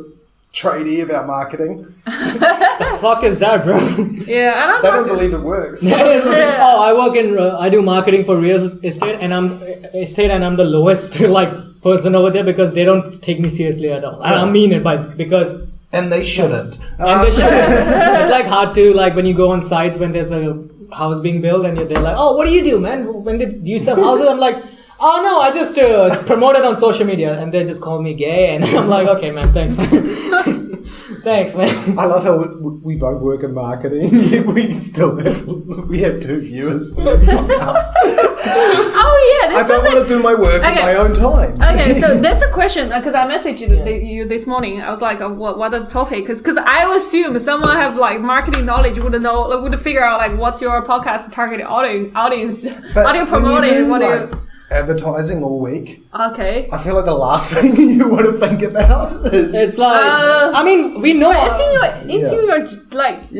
tradie about marketing? The fuck is that, bro? Yeah, they don't believe it works. I do marketing for real estate, and I'm the lowest person over there because they don't take me seriously at all. I mean it, because. And they shouldn't. It's like hard to when you go on sites when there's a house being built and they're like, oh, what do you do, man? Do you sell houses? I'm like, oh no, I just promote it on social media, and they just call me gay, and I'm like, okay, man, thanks. Thanks, man. I love how we both work in marketing. We have 2 viewers for this podcast. Oh yeah, I don't want to do my work in my own time. Okay, so that's a question because I messaged you this morning. I was like, what are the topic? Because I would assume someone have like marketing knowledge would figure out like what's your podcast target audience, audio promoting, what do you advertising all week. Okay. I feel like the last thing you want to think about is it's like I mean we know it's in your like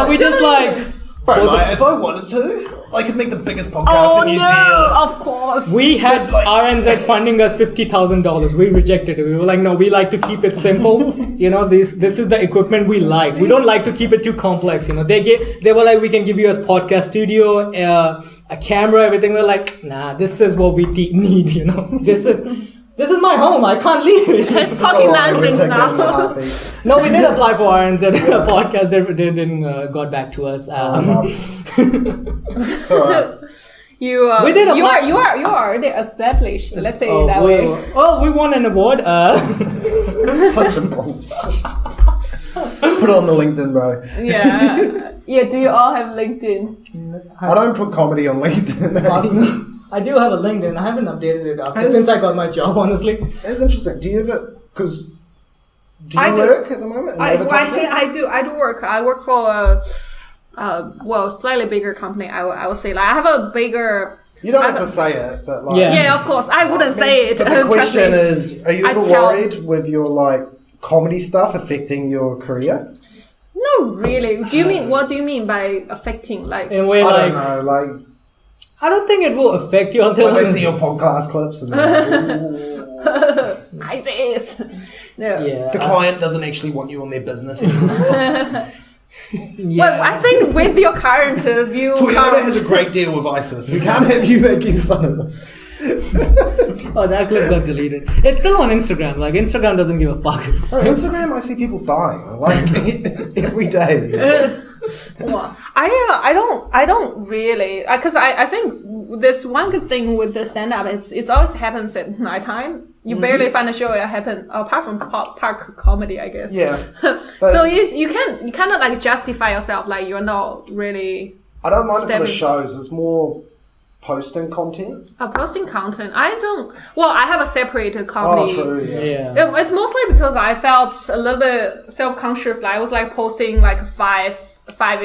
we just like. Bro, if I wanted to, I could make the biggest podcast in New Zealand. Of course. We had RNZ funding us $50,000. We rejected it. We were like, no, we like to keep it simple. This is the equipment we like. We don't like to keep it too complex. They were like, we can give you a podcast studio, a camera, everything. We're like, nah, this is what we need. This is my home. I can't leave it. It's talking nonsense now. No, we did apply for RNZ podcast. They didn't got back to us. So, you are already established. Let's say it that way. Well, we won an award. Such a bullshit. Put it on the LinkedIn, bro. Yeah. Do you all have LinkedIn? I don't put comedy on LinkedIn. I do have a LinkedIn. I haven't updated it since I got my job, honestly. It's interesting. Do you ever... Because... Do you work at the moment? I do work. I work for a slightly bigger company. I would say. Like, I have a bigger... You don't have to say it, but like... Yeah, of course. I wouldn't say it. But the question is, are you ever worried with your, like, comedy stuff affecting your career? No, really. What do you mean by affecting? Like... In a way, I don't know, like... I don't think it will affect you until when they see your podcast clips and they're like, ISIS. No. Yeah. The client doesn't actually want you on their business anymore. Well, I think with your current view, Toyota has a great deal with ISIS. We can't have you making fun of them. That clip got deleted. It's still on Instagram. Like, Instagram doesn't give a fuck. On Instagram, I see people dying like every day. Well, I don't really, because I think there's one good thing with the stand up. It always happens at nighttime. You barely find a show that happen apart from park comedy, I guess. Yeah. So you kind of like justify yourself, like you're not really. I don't mind it for the shows. It's more posting content. Posting content. I don't. Well, I have a separated comedy. Oh, true. Yeah. It's mostly because I felt a little bit self-conscious. Like I was like posting like five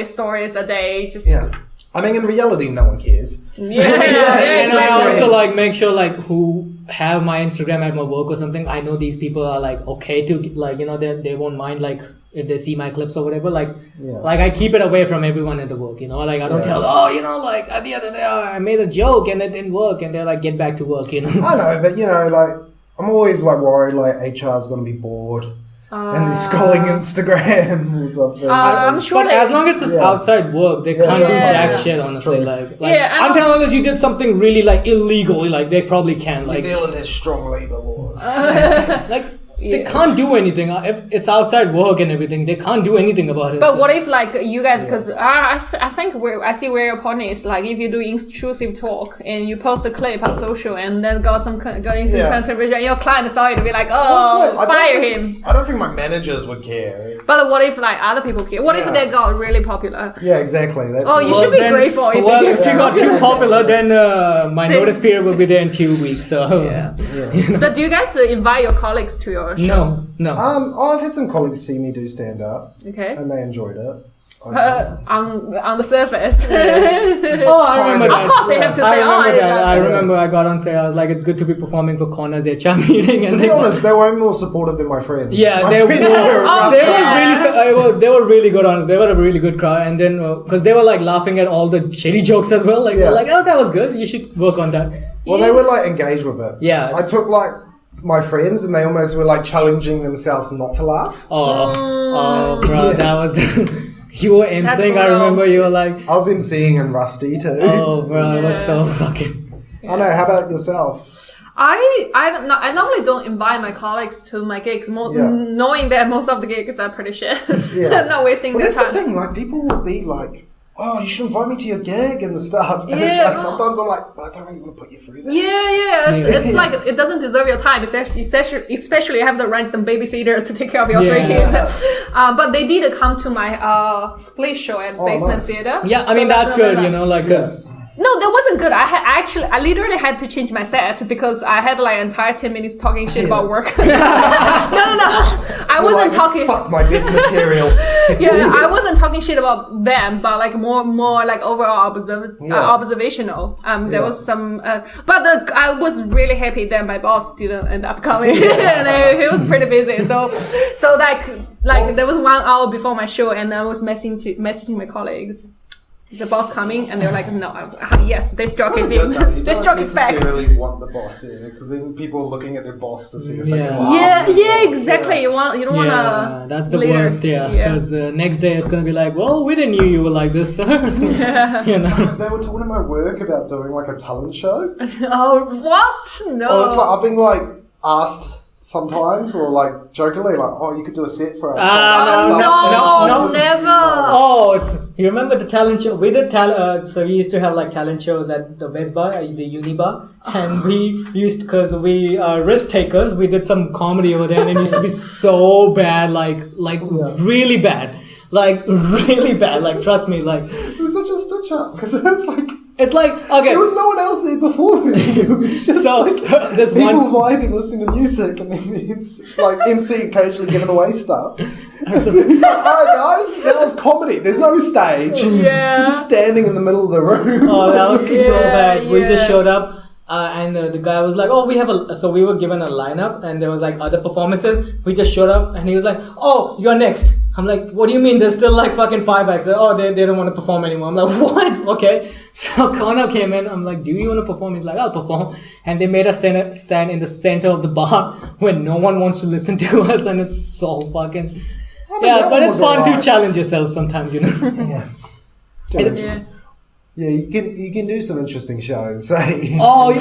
stories a day. Just. Yeah. I mean, in reality, no one cares. Yeah. And I also like make sure like who have my Instagram at my work or something. I know these people are like okay to like they won't mind like if they see my clips or whatever. Like I keep it away from everyone at the work. Like I don't tell like at the other day I made a joke and it didn't work and they're like get back to work. I know, but like I'm always like worried like HR is gonna be bored. And they're scrolling Instagram or something. I'm sure. But as long as it's outside work, they can't do jack shit, honestly. Like I'm telling you, you did something really like illegal, like they probably can. Like New Zealand has strong labour laws. They can't do anything. If it's outside work and everything, they can't do anything about it. But what if like you guys, because I think I see where your point is, like if you do intrusive talk and you post a clip on social and then got instant contribution and your client decided to be like, fire him. I don't think my managers would care. But what if like other people care? What if they got really popular? Yeah, exactly. You should be grateful if you got too popular, then my notice period will be there in 2 weeks. So But do you guys invite your colleagues to your show? No. I've had some colleagues see me do stand up. Okay. And they enjoyed it. On the surface. I remember that. Of course they have to say, I remember I got on stage, I was like, it's good to be performing for Connor's HR meeting. And to be honest, they were more supportive than my friends. Yeah, they were really good, honest. They were a really good crowd. And then, because they were like laughing at all the shitty jokes as well. Like, they're like, that was good. You should work on that. Well, they were like engaged with it. Yeah. I took like my friends and they almost were like challenging themselves not to laugh. Oh, bro, that was you were emceeing. I remember you were like, I was emceeing and Rusty too. Oh, bro, it was so fucking. I know. How about yourself? I normally don't invite my colleagues to my gigs, knowing that most of the gigs are pretty shit. I'm not wasting their time. That's the thing. Like people will be like, oh, you should invite me to your gig and stuff. And it's like, sometimes I'm like, but I don't really want to put you through that. It's like, it doesn't deserve your time. Especially you have to rent some babysitter to take care of your 3 kids. But they did come to my split show at Basement Theater. Yeah, I mean, that's good, cause... No, that wasn't good. I literally had to change my set because I had like entire 10 minutes talking shit about work. No. I wasn't talking. Fuck my best material. I wasn't talking shit about them, but like more like overall observational. There was some, but I was really happy that my boss didn't end up coming, and he was pretty busy. So like there was 1 hour before my show, and I was messaging my colleagues. The boss coming, and they're like, no. I was like, yes, this joke is in. This joke is back. You don't necessarily want the boss there, because then people are looking at their boss to see if they can laugh. Yeah, exactly. You don't want to. That's the worst, because next day it's going to be like, well, we didn't know you were like this, sir. They were talking at my work about doing like a talent show. Oh, what? No. Oh, it's like, I've been like asked sometimes, or like jokingly, like, oh, you could do a set for us. No, never. Oh, you remember the talent show? We did so we used to have like talent shows at the West Bar, the Uni Bar, and we used, because we are risk takers, we did some comedy over there, and it used to be so bad, really bad. Like, really bad. Like, trust me, like... It was such a stitch up, because it's like, okay. There was no one else there before me. It was just there's people vibing, listening to music, and then MC occasionally giving away stuff. He's like, alright guys, now it's comedy. There's no stage. Yeah. You're just standing in the middle of the room. Oh, that was so bad. We just showed up. And the guy was like, oh, so we were given a lineup, and there was like other performances. We just showed up, and he was like, oh, you're next. I'm like, what do you mean? There's still like fucking 5 acts. Oh, they don't want to perform anymore. I'm like, what? Okay. So Connor came in. I'm like, do you want to perform? He's like, I'll perform. And they made us stand in the center of the bar where no one wants to listen to us, and it's so fucking... but it's fun to challenge yourself sometimes, Yeah, you can do some interesting shows. Eh? Bro,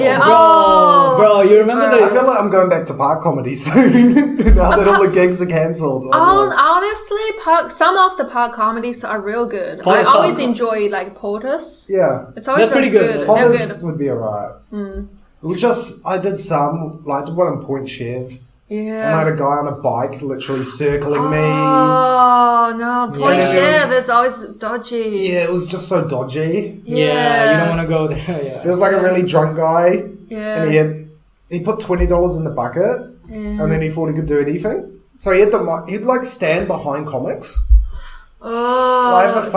you remember I feel like I'm going back to park comedy soon now that all the gigs are cancelled. Honestly, some of the park comedies are real good. I always enjoy like Porters. Yeah, it's always pretty good. Porters would be alright. It was just I did some like the one on Point Chev. Yeah. And I had a guy on a bike literally circling me. Oh, no. Point Chev is always dodgy. Yeah, it was just so dodgy. Yeah, you don't want to go there. Yeah. There was like a really drunk guy. Yeah. And he put $20 in the bucket. Yeah. And then he thought he could do anything. So he'd like stand behind comics. Oh,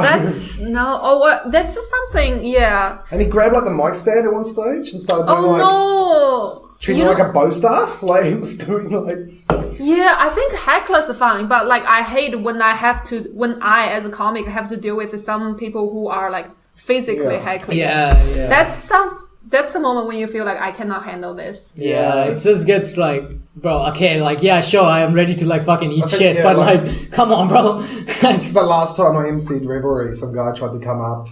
that's something, yeah. And he grabbed like the mic stand at one stage and started doing treating like a bow staff, like he was doing like... Yeah, I think hecklers are fine, but like I hate when I as a comic have to deal with some people who are like physically heckling. Yeah. That's the moment when you feel like I cannot handle this. Yeah, it just gets like, bro, okay, like, yeah, sure, I am ready to like fucking eat shit, but like, come on, bro. The last time I MC'd Revelry, some guy tried to come up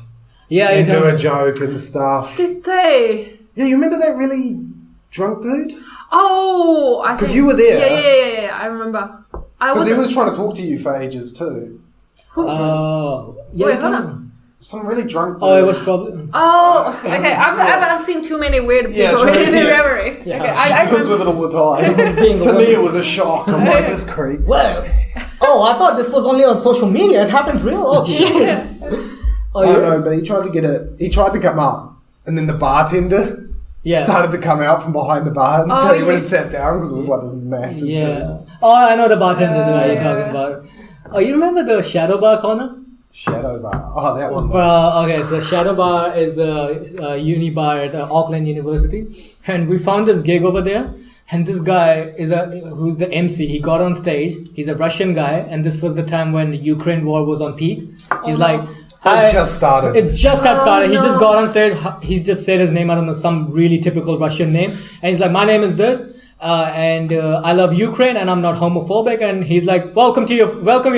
and do a joke and stuff. Did they? Yeah, you remember that really... drunk dude? Oh, I think... Because you were there. Yeah, I remember. Because he was trying to talk to you for ages too. Who? Wait, hold on. Some really drunk dude. Oh, it was probably... Oh, okay. I've seen too many weird people in the memory. Yeah. Okay, I was with it all the time. To me, it was a shock. I'm like, this creep. Well, I thought this was only on social media. It happened real? Oh, shit. I don't know, but he tried to come up, and then the bartender... started to come out from behind the bar, and so he went and sat down because it was like this massive dude. Oh, I know the bartender that you're talking about. Oh, you remember the Shadow Bar, Connor? Shadow Bar. Oh, that one. Okay, so Shadow Bar is a uni bar at Auckland University, and we found this gig over there. And this guy who's the MC. He got on stage. He's a Russian guy, and this was the time when the Ukraine war was on peak. He's like. It just started. It just got started. He just got on stage. He just said his name. I don't know, some really typical Russian name. And he's like, my name is this. And I love Ukraine and I'm not homophobic. And he's like, welcome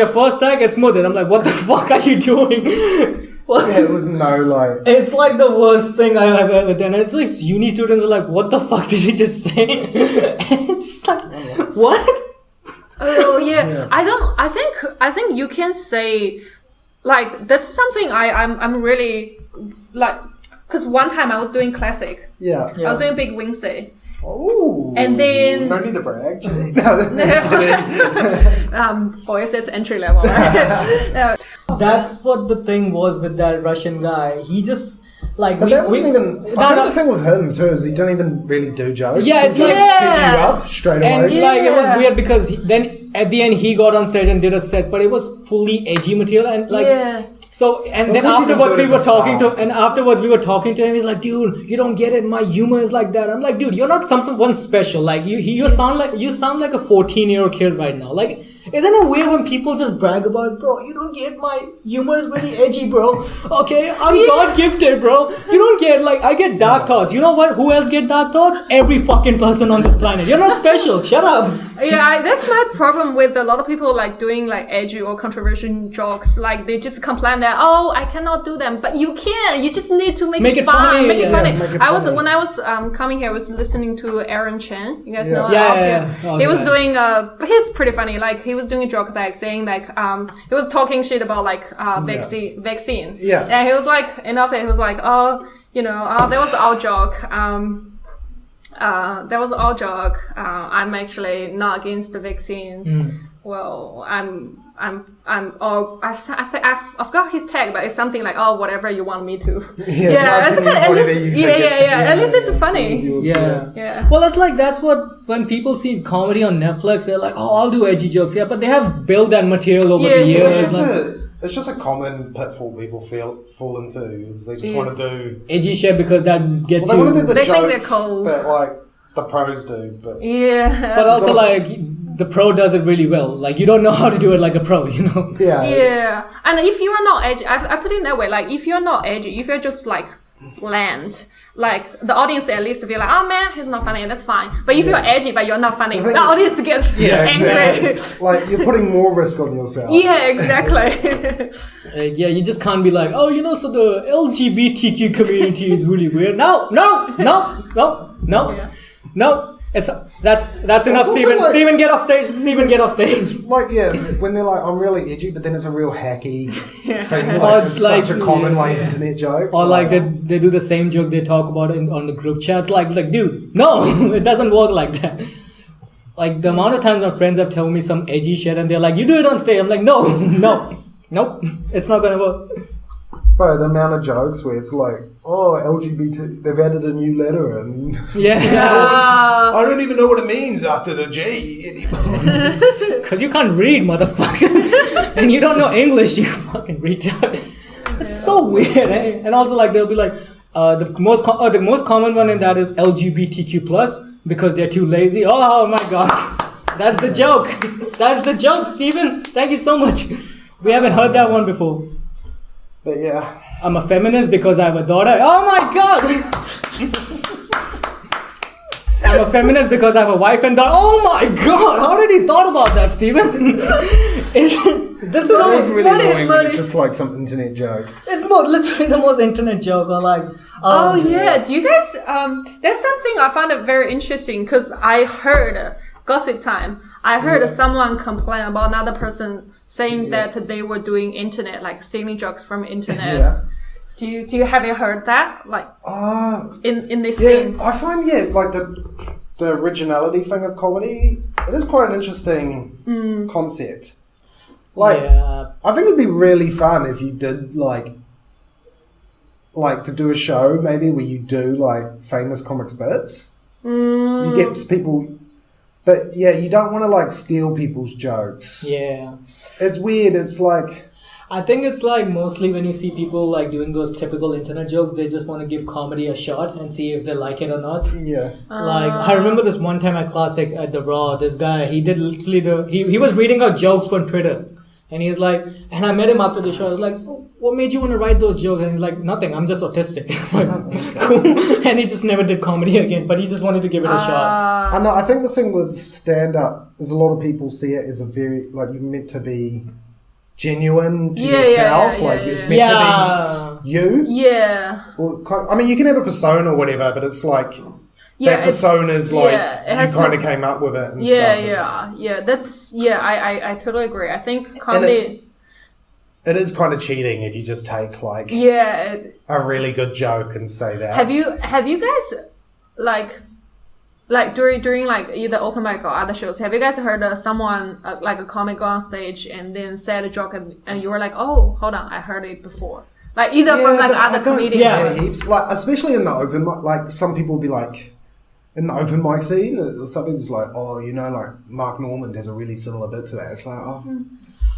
your first tag. It's Mudit. I'm like, what the fuck are you doing? It was no like... It's like the worst thing I have ever done. It's like uni students are like, what the fuck did he just say? It's like, what? Oh, yeah. I think you can say... like that's something I'm really like, because one time I was doing classic. Yeah. I was doing big Wingsy. Oh. And then no need to brag. Boys, that's entry level. Right? That's what the thing was with that Russian guy. He just like. But that wasn't even. I think the thing with him too is he didn't even really do jokes. Yeah, it's he like set you up straight away. And like it was weird because then at the end he got on stage and did a set, but it was fully edgy material and like. So then afterwards we were talking to him. He's like, dude, you don't get it. My humor is like that. I'm like, dude, you're not one special. Like you sound like a 14-year-old kid right now. Like, isn't it weird when people just brag about, bro? You don't get my humor is really edgy, bro. Okay, I'm God gifted, bro. You don't get like I get dark thoughts. You know what? Who else get dark thoughts? Every fucking person on this planet. You're not special. Shut up. Yeah, that's my problem with a lot of people like doing like edgy or controversial jokes. Like they just complain that, oh, I cannot do them, but you can. You just need to make it fun. Make it funny. When I was coming here, I was listening to Aaron Chen. You guys know? He was doing but he's pretty funny. Like he was doing a joke like saying like he was talking shit about like vaccine. Yeah. And he was like enough. He was like, oh, that was our joke. That was all joke. I'm actually not against the vaccine. Well, I forgot his tag, but it's something like, oh, whatever you want me to. It's kind of, at least it's funny. Yeah. Well, that's what, when people see comedy on Netflix, they're like, oh, I'll do edgy jokes. Yeah, but they have built that material over the years. It's just a common pitfall people fall into, is they just want to do edgy shit because that gets they want to do the they jokes think they're cool. that like the pros do, but but also like the pro does it really well. Like you don't know how to do it like a pro, you know? Yeah. And if you are not edgy, I put it that way. Like if you're not edgy, if you're just like bland, like the audience at least feel like, oh man, he's not funny, and that's fine. But if you're edgy but you're not funny, the audience gets angry. Exactly. Like you're putting more risk on yourself. Yeah, exactly. You just can't be like, oh, so the LGBTQ community is really weird. No. That's enough, Steven. Like, Steven, get off stage. Steven, get off stage. Like, when they're like, I'm really edgy, but then it's a real hacky thing. Like, it's such a common internet joke. Or like they do the same joke they talk about on the group chats. Like, dude, no, it doesn't work like that. Like the amount of times my friends have told me some edgy shit and they're like, you do it on stage. I'm like, nope, it's not gonna work. Bro, the amount of jokes where it's like, oh, LGBT, they've added a new letter and... I don't even know what it means after the G anymore. Because you can't read, motherfucker. And you don't know English, you fucking retard. It's so weird, eh? And also, like, they'll be like, the most common one in that is LGBTQ+, because they're too lazy. Oh my god. That's the joke. That's the joke, Steven. Thank you so much. We haven't heard that one before. But yeah. I'm a feminist because I have a daughter. Oh my god! I'm a feminist because I have a wife and daughter. Oh my god! How did he thought about that, Steven? This is really annoying when it's just like some internet joke. It's literally the most internet joke. Or like, do you guys? There's something I found it very interesting because I heard gossip time. I heard someone complain about another person saying that they were doing internet, like stealing jokes from internet. Yeah. Do you have you heard that? Like in this yeah, scene? I find like the originality thing of comedy, it is quite an interesting concept. Like I think it'd be really fun if you did like to do a show maybe where you do like famous comics bits. You get people. But yeah, you don't want to like steal people's jokes. Yeah. It's weird. It's like... I think it's like mostly when you see people like doing those typical internet jokes, they just want to give comedy a shot and see if they like it or not. Yeah. Like, I remember this one time at Classic at the Raw, this guy, he did literally he was reading out jokes from Twitter. And he was like, and I met him after the show. I was like, what made you want to write those jokes? And he's like, nothing. I'm just autistic. Like, cool. And he just never did comedy again, but he just wanted to give it a shot. I know. I think the thing with stand-up is a lot of people see it as a very, like, you're meant to be genuine to yourself. It's meant to be you. Yeah. Or, I mean, you can have a persona or whatever, but it's like... that persona's like you kind of came up with it and stuff. I totally agree. I think comedy it is kind of cheating if you just take like a really good joke and say that. Have you guys like during like either open mic or other shows, have you guys heard someone like a comic go on stage and then said a joke and you were like, oh, hold on, I heard it before? Like either from like other comedians. Yeah, heaps. Like especially in the open mic, like some people will be like in the open mic scene or something. It's like, oh, you know, like Mark Normand has a really similar bit to that. It's like, oh,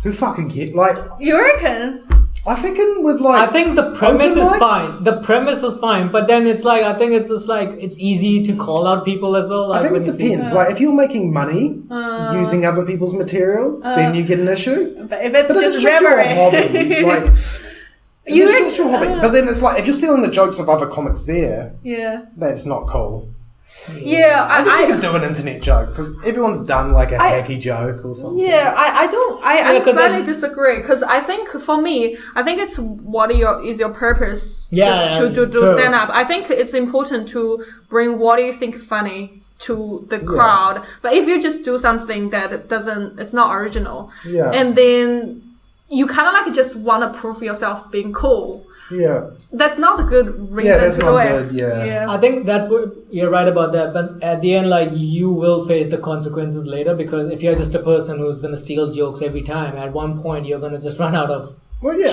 who fucking cares? Like, you reckon? I thinking with like. I think the premise is fine. The premise is fine, but then it's like I think it's just like it's easy to call out people as well. Like, I think it depends. Like if you're making money using other people's material, then you get an issue. But if it's just your hobby, like it's just your hobby. But then it's like if you're stealing the jokes of other comics there, that's not cool. Yeah, I guess you could do an internet joke because everyone's done like a hacky joke or something. Yeah, I slightly disagree because I think for me, I think it's what is your purpose to do stand up. I think it's important to bring what you think funny to the crowd. But if you just do something that it's not original, and then you kind of like just want to prove yourself being cool. Yeah, that's not a good reason to do it. Yeah, I think that's what you're right about that. But at the end, like you will face the consequences later because if you're just a person who's gonna steal jokes every time, at one point you're gonna just run out of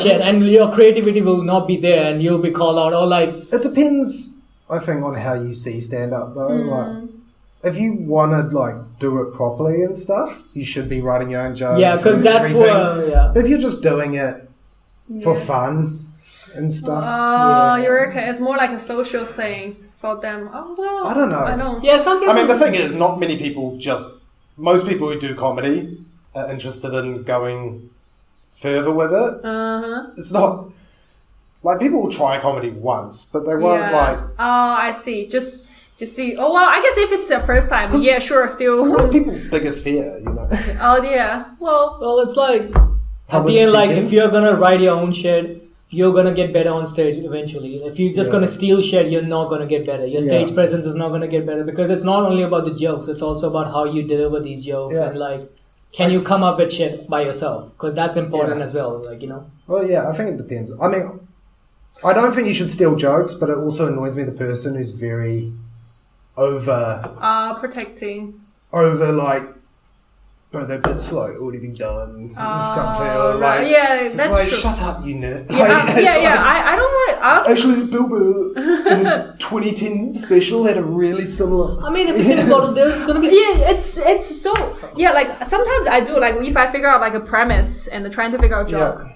shit, and your creativity will not be there, and you'll be called out. Or like it depends, I think, on how you see stand up though. Like if you want to like do it properly and stuff, you should be writing your own jokes. Yeah, because that's what. If you're just doing it for fun and stuff. You're okay. It's more like a social thing for them. Oh, well, I don't know. I know. Yeah, some people. I mean, the thing is, not many people most people who do comedy are interested in going further with it. It's not like people will try comedy once, but they won't like. Oh, I see. Just see. Oh well, I guess if it's the first time, yeah, sure. Still, it's one of people's biggest fear, you know. Oh yeah. Well, it's like at the end, like if you're gonna write your own shit, you're gonna get better on stage eventually. If you're just gonna steal shit, you're not gonna get better. Your stage presence is not gonna get better because it's not only about the jokes; it's also about how you deliver these jokes and like, can you come up with shit by yourself? Because that's important as well. Like Well, yeah, I think it depends. I mean, I don't think you should steal jokes, but it also annoys me the person who's very protecting. Over like. Bro, that bit's like already been done. Stuff right. Yeah, that's like, true. Shut up, you nerd. I don't like us. Actually, Bill Burr in his 2010 special had a really similar. I mean, if you think about it, there's gonna be. Yeah, it's so. Yeah, like sometimes I do like if I figure out like a premise and trying to figure out a joke.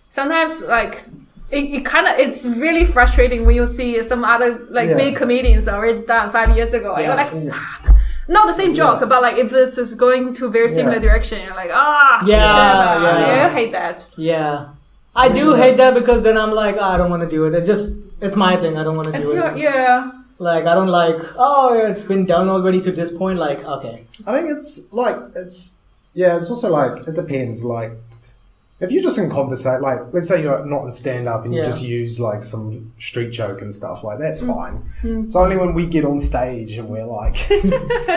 Sometimes like. It's really frustrating when you see some other like big comedians already done 5 years ago. And you're like, fuck. Not the same joke, but like if this is going to very similar direction, you're like, I hate that. Yeah, I do hate that because then I'm like, I don't want to do it. It's my thing. I don't want to do it. Like I don't like. It's been done already to this point. Like okay. I think it's also like it depends. Like if you're just in conversation, like let's say you're not in stand up and you just use like some street joke and stuff, like that's fine. It's only when we get on stage and we're like,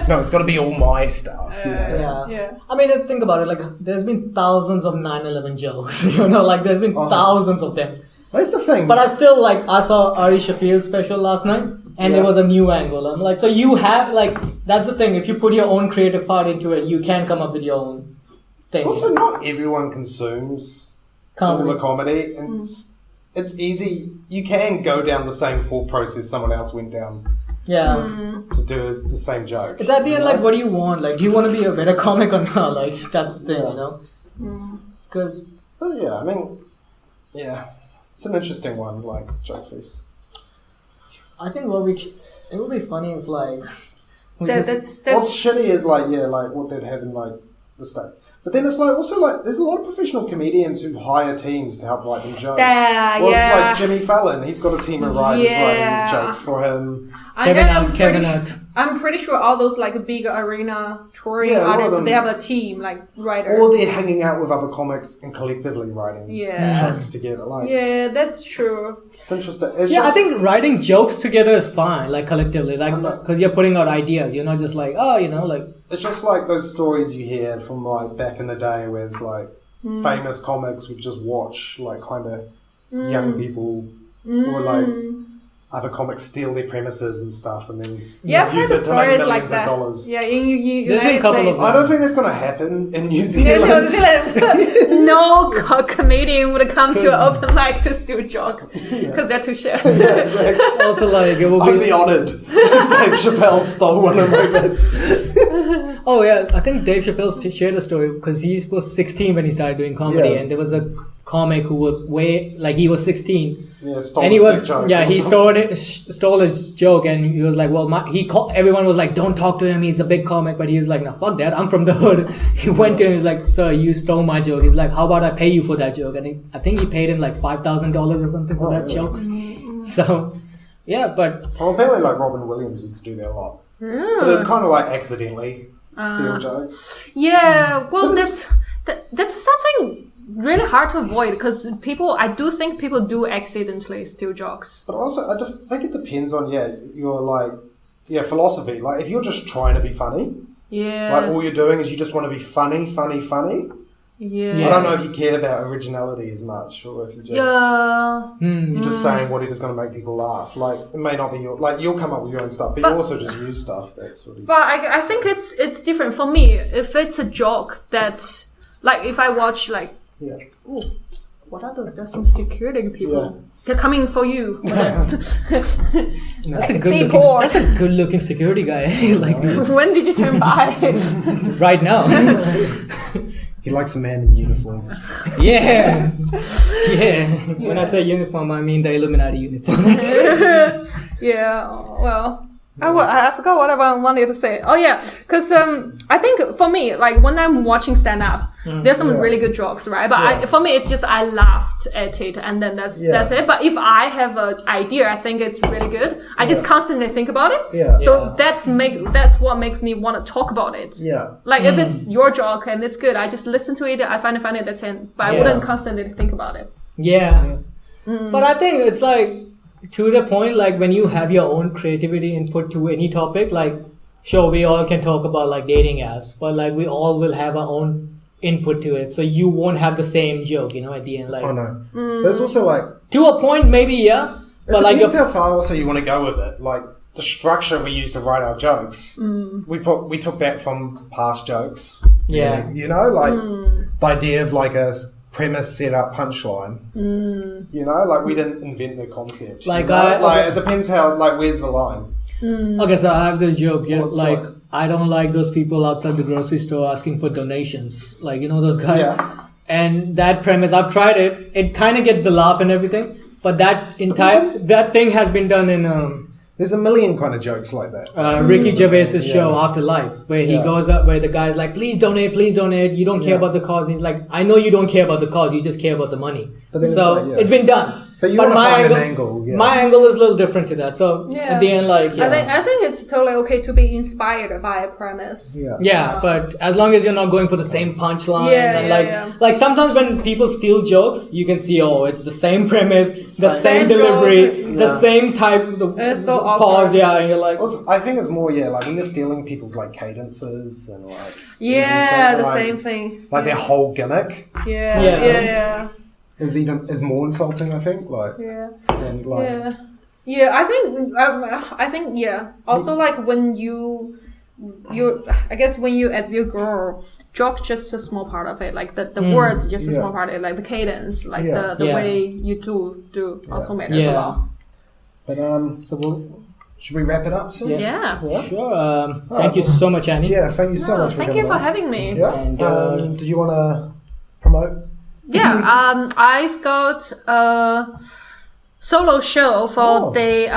no, it's got to be all my stuff. You know? I mean, think about it. Like there's been thousands of 9/11 jokes. Like there's been thousands of them. That's the thing. But I still like I saw Ari Shafir's special last night, and there was a new angle. I'm like, so you have like that's the thing. If you put your own creative part into it, you can come up with your own. Also, not everyone consumes all the comedy, and it's easy. You can go down the same thought process someone else went down. To do the same joke. It's at the end, like, what do you want? Like, do you want to be a better comic or not? Like, that's the thing, Because. I mean, it's an interesting one, like joke thieves. I think it would be funny if like. What's shitty is like what they'd have in like the state. But then it's like also like there's a lot of professional comedians who hire teams to help write them jokes. It's like Jimmy Fallon. He's got a team of writers writing jokes for him. I'm pretty sure all those like big arena touring artists, they have a team like writer. Or they're hanging out with other comics and collectively writing jokes together. Like that's true. It's interesting. I think writing jokes together is fine, like collectively, like because you're putting out ideas. You're not just like like it's just like those stories you hear from like back in the day where it's like famous comics would just watch like kind of young people or like other comics steal their premises and stuff and then use it to make millions like of that. dollars. Yeah, in United States. I don't think that's going to happen in New Zealand. No comedian would come to an open mic to steal jokes because they're too shit. Exactly. Also, like it would I'd be honoured if Dave Chappelle stole one of my bits. Oh yeah, I think Dave Chappelle shared a story because he was 16 when he started doing comedy, and there was a comic who was he was 16. Yeah, stole and he his joke. Yeah, he stole his joke, and he was like, "Well, everyone was like, don't talk to him. He's a big comic." But he was like, "No, fuck that. I'm from the hood." He went to him. He's like, "Sir, you stole my joke." He's like, "How about I pay you for that joke?" And I think he paid him like $5,000 or something for that joke. So, yeah, but apparently, like Robin Williams used to do that a lot, but it kind of like accidentally steal jokes. Yeah, well, that's something really hard to avoid because I do think people do accidentally steal jokes. But also, I think it depends on your like philosophy. Like if you're just trying to be funny, like all you're doing is you just want to be funny. Yeah. I don't know if you care about originality as much, or if you just you're just saying what is going to make people laugh. Like it may not be you'll come up with your own stuff, but you also just use stuff that's sort of. But I think it's different for me. If it's a joke that, like, if I watch like. Yeah. Ooh, what are those? There's some security people. Yeah. They're coming for you. That's a good looking security guy. When did you turn by? Right now. He likes a man in uniform. Yeah. When I say uniform, I mean the Illuminati uniform. Yeah. Well. I forgot what I wanted to say. Oh yeah, because I think for me, like when I'm watching stand up, there's some really good jokes, right? But for me, it's just I laughed at it, and then that's it. But if I have an idea, I think it's really good. I just constantly think about it. Yeah. So that's what makes me want to talk about it. Yeah. Like if it's your joke and it's good, I just listen to it. I find it funny. That's it. But I wouldn't constantly think about it. Yeah. But I think it's like. To the point, like when you have your own creativity input to any topic, like sure we all can talk about like dating apps, but like we all will have our own input to it, so you won't have the same joke, at the end. Like oh no, but it's also like to a point maybe but like depends how far also you want to go with it. Like the structure we use to write our jokes, we took that from past jokes. Yeah, the idea of like a premise, set up, punchline. Like we didn't invent the concept. It depends how. Like, where's the line? Okay, so I have this joke. I don't like those people outside the grocery store asking for donations. Like those guys. Yeah. And that premise, I've tried it. It kind of gets the laugh and everything, but that thing has been done in. There's a million kind of jokes like that. Ricky Gervais's show Afterlife, where he goes up, where the guy's like, please donate. You don't care about the cause. And he's like, I know you don't care about the cause. You just care about the money. But so it's been done. But you want to find an angle. Yeah. My angle is a little different to that. So at the end, I think it's totally okay to be inspired by a premise. But as long as you're not going for the same punchline. Like sometimes when people steal jokes, you can see, it's the same premise, the same delivery, the same type of it's so pause. Yeah, and you're like. Also, I think it's more like when you're stealing people's like cadences and like. Yeah, the same thing. Like their whole gimmick. Yeah. Is more insulting, I think. I think also like when you I guess when you at your girl, joke's just a small part of it. Like the words just a small part of it. Like the cadence, like the way you do also matters a lot. But should we wrap it up soon? Yeah. Sure. Thank you so much, Annie. Yeah, thank you so much. Thank you for having me. Yeah. And, did you want to promote? Yeah, I've got a solo show for the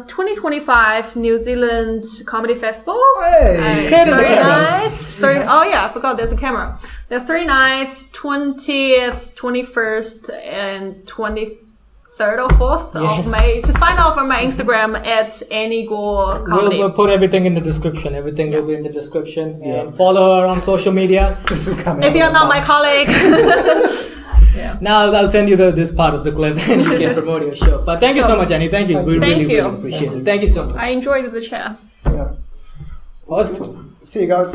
2025 New Zealand Comedy Festival. Hey! Say it in the 3 nights. I forgot there's a camera. There are 3 nights, 20th, 21st, and 23rd or 4th of May. Just find out from my Instagram at AnnieGore Comedy. We'll put everything in the description. Everything will be in the description. And follow her on social media. If you're not my colleague. Now I'll send you this part of the clip and you can promote your show. But thank you so much, Annie. Thank you. We really appreciate it. Thank you so much. I enjoyed the chat. Yeah. Positive. See you guys.